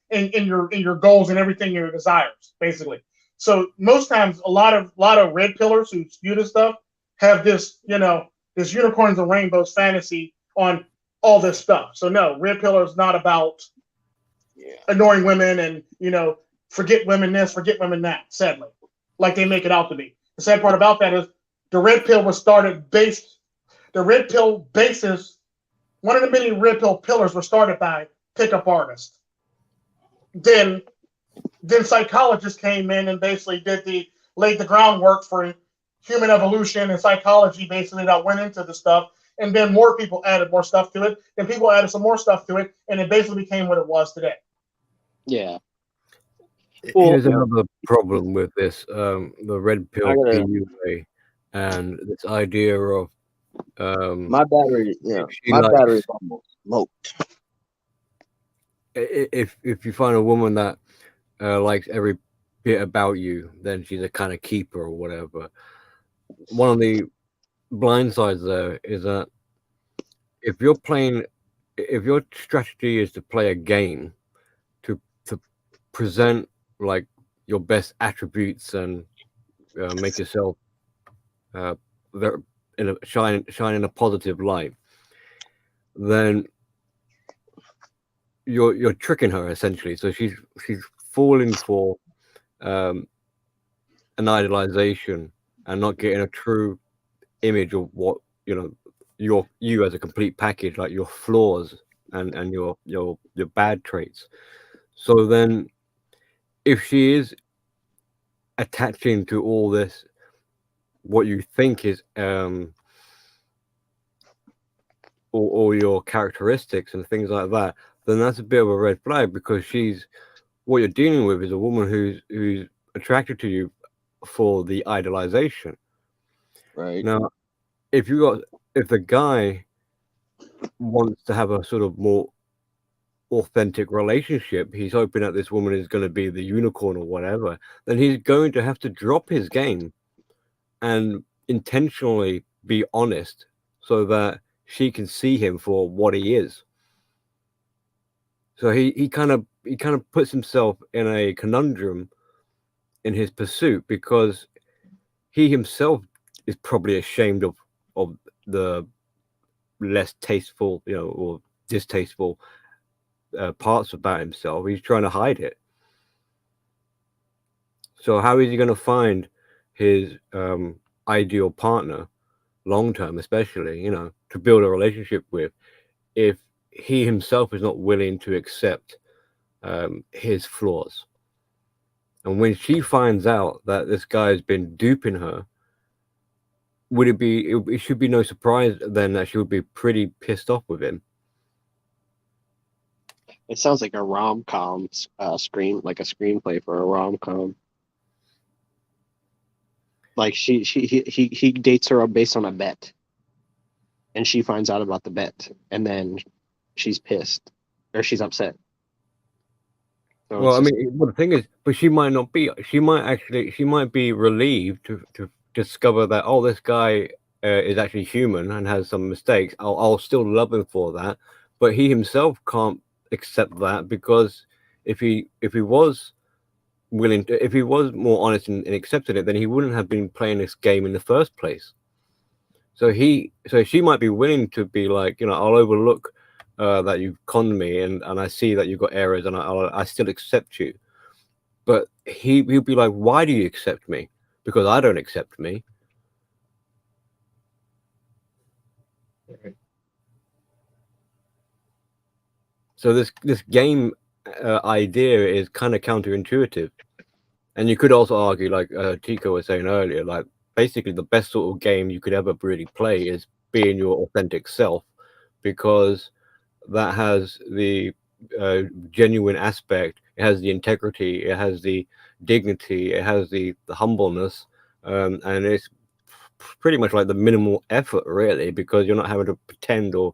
goals and everything in your desires, basically. So most times, a lot of red pillars who skew this stuff have this this unicorns and rainbows fantasy on all this stuff. So no, red pillar is not about ignoring women and forget women this, forget women that. Sadly, like they make it out to be. The sad part about that is the red pill was started based. The red pill basis, one of the many red pill pillars, were started by pickup artists. Then psychologists came in and basically laid the groundwork for human evolution and psychology, basically, that went into the stuff. And then more people added more stuff to it, and people added some more stuff to it, and it basically became what it was today. Yeah. Here's another problem with this: the red pill PUA, and this idea of my battery. My battery is almost smoked. If you find a woman that likes every bit about you, then she's a kind of keeper or whatever. One of the blind sides there is that if your strategy is to play a game to present like your best attributes and make yourself shine in a positive light, then you're tricking her essentially. So she's falling for an idealization and not getting a true image of what you as a complete package, like your flaws and your bad traits. So then if she is attaching to all this what you think is or your characteristics and things like that, then that's a bit of a red flag, because what you're dealing with is a woman who's attracted to you for the idealization. Right. Now, if the guy wants to have a sort of more authentic relationship, he's hoping that this woman is going to be the unicorn or whatever, then he's going to have to drop his game and intentionally be honest so that she can see him for what he is. So he kind of puts himself in a conundrum in his pursuit, because he himself is probably ashamed of the less tasteful, or distasteful parts about himself. He's trying to hide it. So how is he going to find his ideal partner, long term, especially, to build a relationship with, if he himself is not willing to accept his flaws? And when she finds out that this guy has been duping her, it should be no surprise then that she would be pretty pissed off with him. It sounds like a rom-com like a screenplay for a rom-com. Like he dates her based on a bet, and she finds out about the bet, and then she's pissed or she's upset. So Well, I mean, the thing is, but she might not be. She might be relieved to discover that, oh, this guy is actually human and has some mistakes. I'll still love him for that, but he himself can't accept that, because if he was willing to, if he was more honest and accepted it, then he wouldn't have been playing this game in the first place. So she might be willing to be like, I'll overlook that you've conned me, and I see that you've got errors, and I still accept you. But he'll be like, why do you accept me? Because I don't accept me. So this game idea is kind of counterintuitive. And you could also argue, like Tico was saying earlier, like basically the best sort of game you could ever really play is being your authentic self, because that has the genuine aspect, it has the integrity, it has the dignity, it has the humbleness, and it's pretty much like the minimal effort, really, because you're not having to pretend or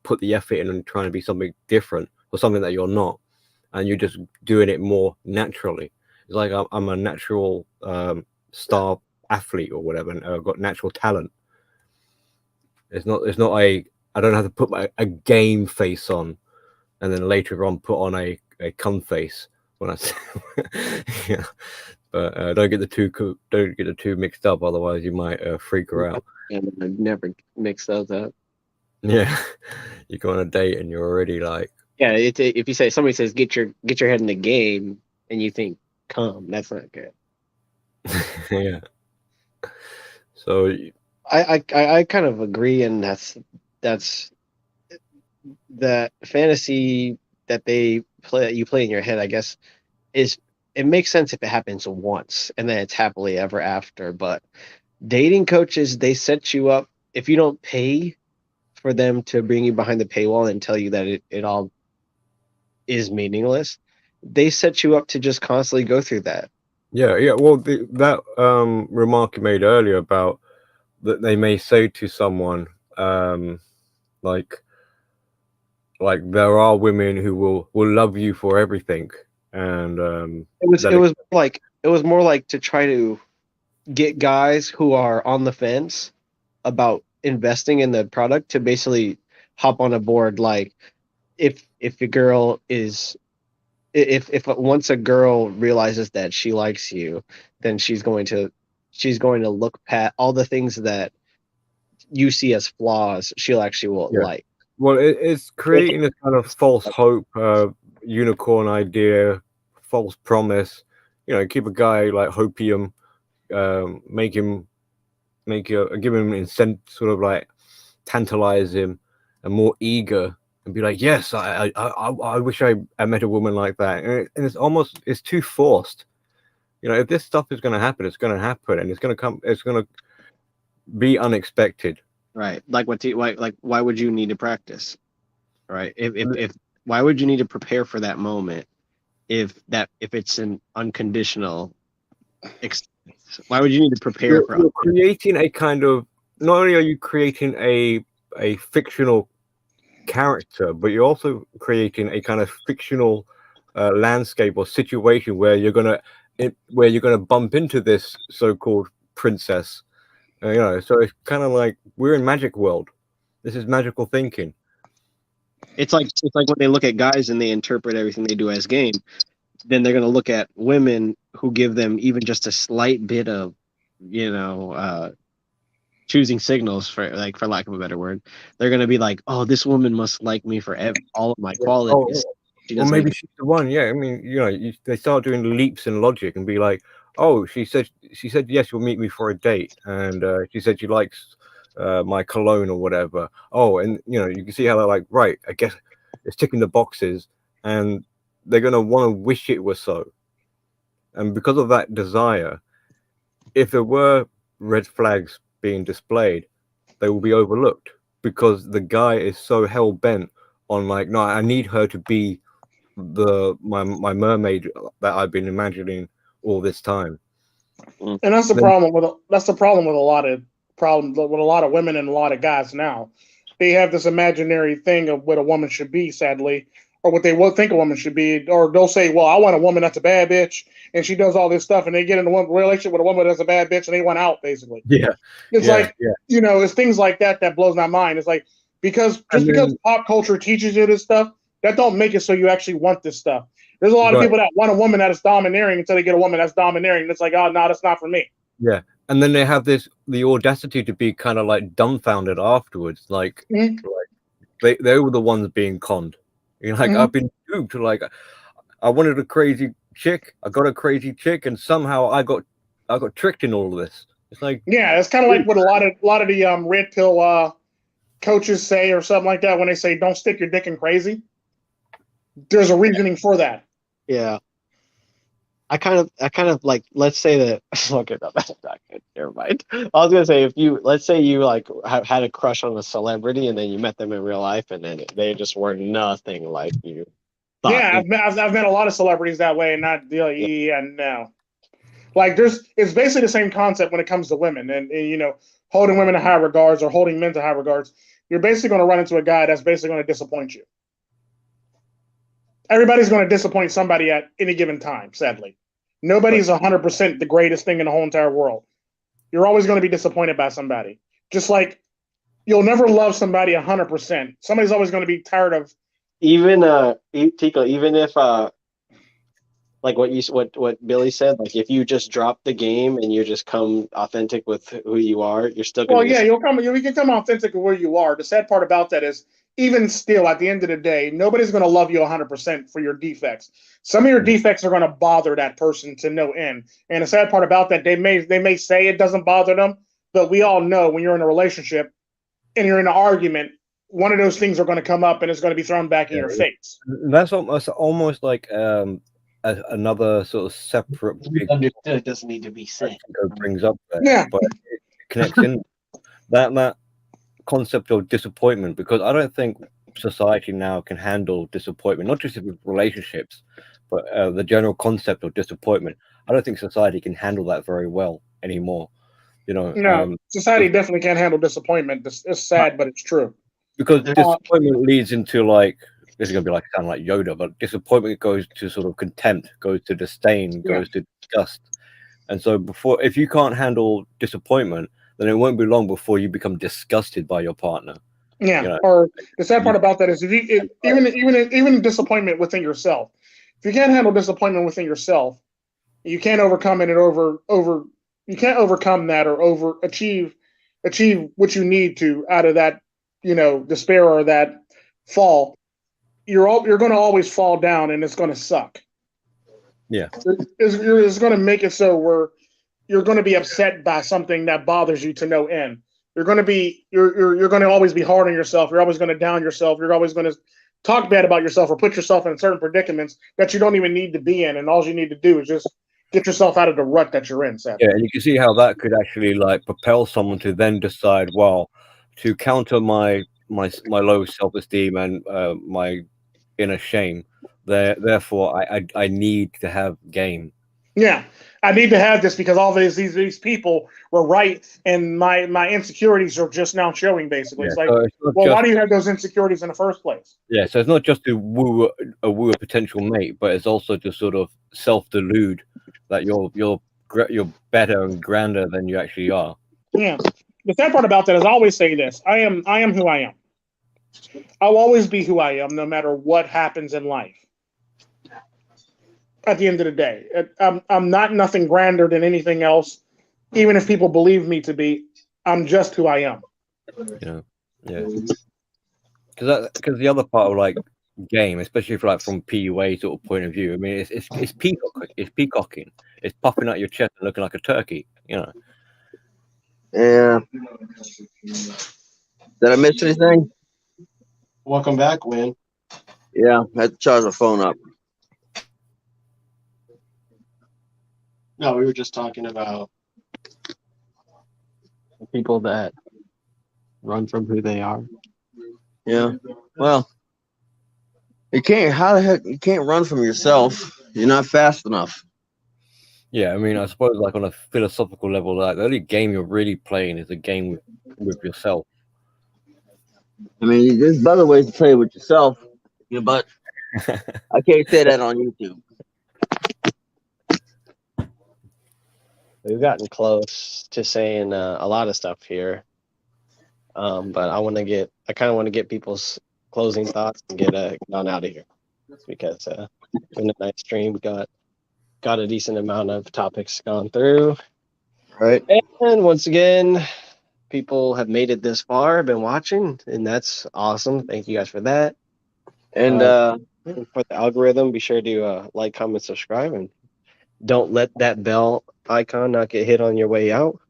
put the effort in and trying to be something different or something that you're not, and you're just doing it more naturally. It's like I'm a natural star athlete or whatever, and I've got natural talent. It's not I don't have to put a game face on and then later on put on a cum face when I yeah. But don't get the two mixed up, otherwise you might freak her out. And I've never mixed those up. Yeah, you go on a date and you're already like, yeah. If you say, somebody says get your head in the game, and you think cum, that's not good. yeah. So I kind of agree, and that's that fantasy that you play in your head, I guess, it makes sense if it happens once and then it's happily ever after. But dating coaches, they set you up. If you don't pay for them to bring you behind the paywall and tell you that it all is meaningless, they set you up to just constantly go through that. Yeah. Well, that remark you made earlier about that they may say to someone, like there are women who will love you for everything, and it was more like to try to get guys who are on the fence about investing in the product to basically hop on a board. Like if a girl is if once a girl realizes that she likes you, then she's going to look past all the things that you see as flaws. She'll actually like. Well, it's creating a kind of false hope, unicorn idea, false promise. Keep a guy like hopium, give him incentive, sort of like tantalize him, and more eager, and be like, yes, I wish I met a woman like that. And it's too forced. If this stuff is going to happen, it's going to happen, and it's going to be unexpected. Right. Like why would you need to practice? Right. If why would you need to prepare for that moment if it's an unconditional experience? Why would you need to prepare for you're creating a kind of, not only are you creating a fictional character, but you're also creating a kind of fictional landscape or situation where you're gonna bump into this so-called princess. So it's kind of like we're in magic world. This is magical thinking. It's like when they look at guys and they interpret everything they do as game, then they're going to look at women who give them even just a slight bit of, choosing signals for lack of a better word, they're gonna be like, oh, this woman must like me for all of my qualities. She Or doesn't maybe even. she's the one. Yeah, I mean, they start doing leaps in logic and be like, "Oh, she said yes, you'll meet me for a date, and she said she likes my cologne or whatever." Oh, and you can see how they're like, right? I guess it's ticking the boxes, and they're gonna want to wish it was so. And because of that desire, if there were red flags being displayed, they will be overlooked because the guy is so hell bent on like, no, I need her to be my mermaid that I've been imagining all this time. And that's the Then, problem with a lot of women and a lot of guys now. They have this imaginary thing of what a woman should be, sadly, or what they will think a woman should be, or they'll say, "Well, I want a woman that's a bad bitch, and she does all this stuff," and they get into one relationship with a woman that's a bad bitch, and they want out. Basically, yeah, it's yeah, like yeah. it's things like that blows my mind. It's like because pop culture teaches you this stuff, that don't make it so you actually want this stuff. There's a lot of Right. people that want a woman that is domineering until they get a woman that's domineering. And it's like, oh, no, that's not for me. Yeah, and then they have the audacity to be kind of like dumbfounded afterwards, like they were the ones being conned. I've been duped. Like I wanted a crazy chick, I got a crazy chick, and somehow I got tricked in all of this. It's like, yeah, it's kind of like what a lot of the red pill coaches say or something like that when they say don't stick your dick in crazy. There's a reasoning for that. Yeah. I kind of like, let's say that okay, no, that's not good. Never mind. I was gonna say, let's say you like had a crush on a celebrity and then you met them in real life and then they just were nothing like you thought. Yeah, I've met a lot of celebrities that way, and not no. Like it's basically the same concept when it comes to women and holding women in high regards or holding men to high regards. You're basically going to run into a guy that's basically going to disappoint you. Everybody's going to disappoint somebody at any given time, sadly. Nobody's 100% the greatest thing in the whole entire world. You're always going to be disappointed by somebody. Just like you'll never love somebody 100%. Somebody's always going to be tired of. Even Tico, even if like what Billy said, like if you just drop the game and you just come authentic with who you are, you're still going to. Well, yeah, you can come authentic with where you are. The sad part about that is, even still, at the end of the day, nobody's going to love you 100% for your defects. Some of your defects are going to bother that person to no end. And the sad part about that, they may say it doesn't bother them, but we all know when you're in a relationship and you're in an argument, one of those things are going to come up and it's going to be thrown back in your face. That's almost like another sort of separate. Understood doesn't need to be said. Brings up there, but it connects in that concept of disappointment, because I don't think society now can handle disappointment, not just with relationships, but the general concept of disappointment. I don't think society can handle that very well anymore. No, society definitely can't handle disappointment. It's sad, but it's true. Because disappointment leads into like, this is going to be like sound like Yoda, but disappointment goes to sort of contempt, goes to disdain, goes to disgust. And so if you can't handle disappointment, then it won't be long before you become disgusted by your partner. Yeah. Or the sad part about that is even disappointment within yourself. If you can't handle disappointment within yourself, you can't overcome it and you can't overcome that or achieve what you need to out of that, despair or that fall. You're going to always fall down and it's going to suck. Yeah. It's going to make it so where you're going to be upset by something that bothers you to no end. You're going to always be hard on yourself. You're always going to down yourself. You're always going to talk bad about yourself or put yourself in certain predicaments that you don't even need to be in. And all you need to do is just get yourself out of the rut that you're in. Sadly. Yeah, and you can see how that could actually like propel someone to then decide, well, to counter my low self-esteem and my inner shame, therefore I need to have game. Yeah, I need to have this because all these people were right, and my insecurities are just now showing. Basically, it's like, why do you have those insecurities in the first place? Yeah, so it's not just to woo a potential mate, but it's also to sort of self-delude that you're better and grander than you actually are. Yeah, the sad part about that is I always say this: I am who I am. I'll always be who I am, no matter what happens in life. At the end of the day, I'm not nothing grander than anything else. Even if people believe me to be, I'm just who I am. Yeah. Because the other part of like game, especially if like from PUA sort of point of view, I mean, it's peacocking, it's puffing out your chest and looking like a turkey, you know. Yeah. Did I miss anything? Welcome back, Win. Yeah, I had to charge my phone up. No, we were just talking about people that run from who they are. Yeah. Well, you can't. How the heck you can't run from yourself? You're not fast enough. Yeah, I mean, I suppose like on a philosophical level, like the only game you're really playing is a game with yourself. I mean, there's other ways to play with yourself, but I can't say that on YouTube. We've gotten close to saying a lot of stuff here, but I kind of want to get people's closing thoughts and get on out of here because it's been a nice stream. Got a decent amount of topics gone through. Right. And once again, people have made it this far, been watching, and that's awesome. Thank you guys for that. And for the algorithm, be sure to like, comment, subscribe, and don't let that bell icon not get hit on your way out.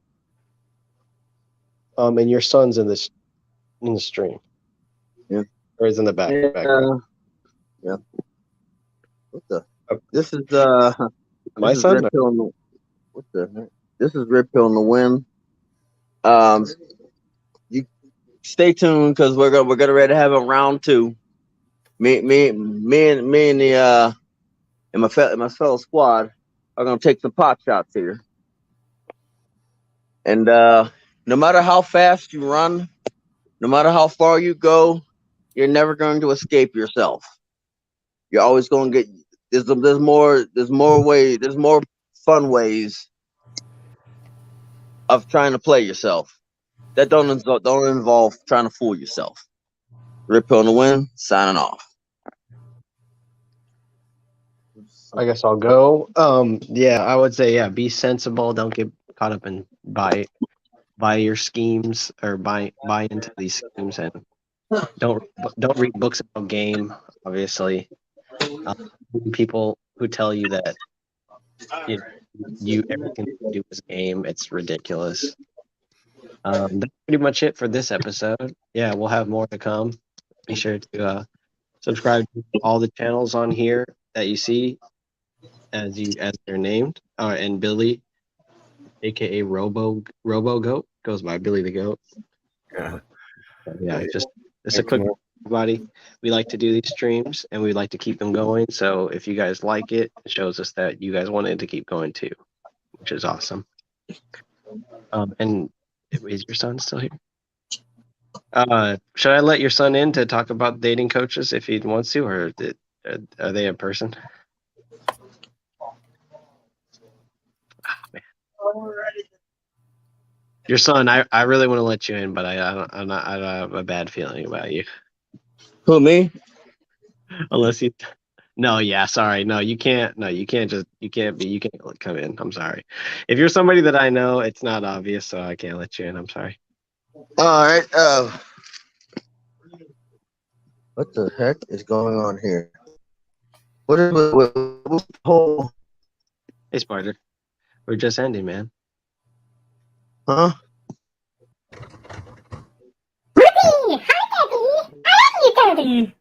And your son's in the stream. Yeah. Or is in the back. Yeah. What the? This is my this son. Is Red Pill in the, what the heck? This is Red Pill in the Wind. You stay tuned because we're gonna ready to have a round two. Me and the and my fellow squad are gonna take some pot shots here. And no matter how fast you run, no matter how far you go, you're never going to escape yourself. You're always going to get there's more fun ways of trying to play yourself. That don't involve trying to fool yourself. Rip on the Wind, signing off. I guess I'll go. Yeah, I would say be sensible. Don't get caught up in buy your schemes or buy into these schemes, and don't read books about game. Obviously, people who tell you that you everything you do is game, it's ridiculous. That's pretty much it for this episode. Yeah, we'll have more to come. Be sure to subscribe to all the channels on here that you see as they're named. And Billy, aka Robo Goat, goes by Billy the Goat. Yeah, just a quick everybody. We like to do these streams and we like to keep them going. So if you guys like it, it shows us that you guys wanted to keep going too, which is awesome. And is your son still here? Should I let your son in to talk about dating coaches if he wants to, or are they a person? Your son, I really want to let you in, but I have a bad feeling about you. Who, me? Unless you, no, yeah, sorry, no, you can't come in. I'm sorry. If you're somebody that I know, it's not obvious, so I can't let you in. I'm sorry. All right. What the heck is going on here? What's the whole? Hey, Sparter, we're just ending, man. Huh? Daddy! Hi, Daddy!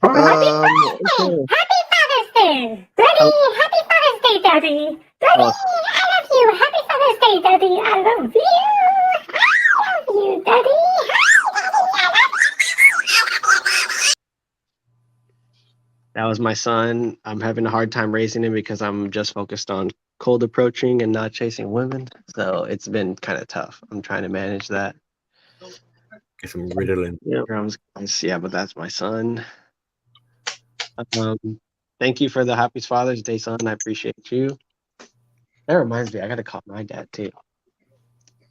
I love you, Daddy! Happy Father's Day! Daddy, happy Father's Day, Daddy! Daddy, I love you! Happy Father's Day, Daddy! I love you! I love you, Daddy! That was my son. I'm having a hard time raising him because I'm just focused on cold approaching and not chasing women. So it's been kind of tough. I'm trying to manage that. Get some Ritalin. Yeah, but that's my son. Thank you for the happy Father's Day, son. I appreciate you. That reminds me, I got to call my dad too.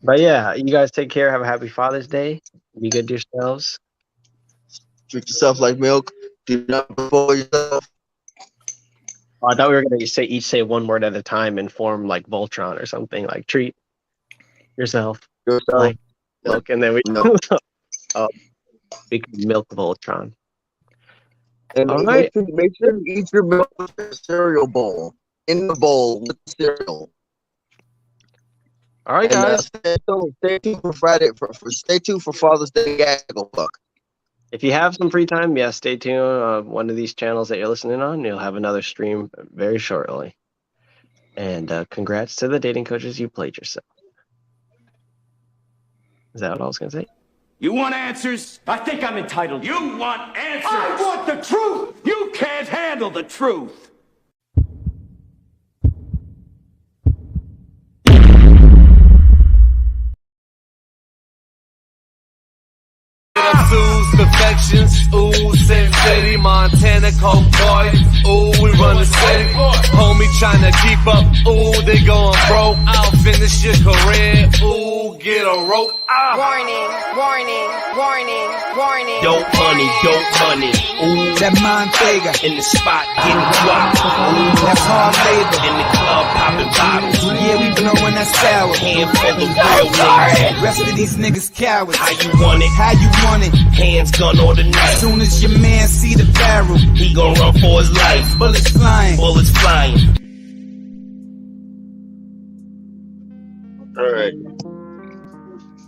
But yeah, you guys take care. Have a happy Father's Day. Be good to yourselves. Treat yourself like milk. Do not before yourself. Oh, I thought we were going to each say one word at a time and form like Voltron or something, like treat yourself like milk, and then we we can milk Voltron. And All right. make sure you eat your milk with your cereal bowl. In the bowl with the cereal. All right, guys. Stay tuned for Friday. Stay tuned for Father's Day gaggle fuck. If you have some free time, stay tuned on one of these channels that you're listening on. You'll have another stream very shortly. And congrats to the dating coaches. You played yourself. Is that what I was going to say? You want answers? I think I'm entitled. You want answers? I want the truth! You can't handle the truth! Perfections, ooh, Sin City, Montana, Coke boys, ooh, we run the city, homie tryna keep up, ooh, they going broke, I'll finish your career, ooh, get a rope, Warning, warning, warning, warning. Dope money, ooh, That Montega in the spot, getting guap, ooh, that's hard labor. in the club, popping bottles, Yeah, we blowing that sour. handful of real niggas, Rest of these niggas cowards. how you want it, How you want it? hands gun or the knife, Soon as your man see the barrel, he gon' run for his life, bullets flying. bullets flying. All right.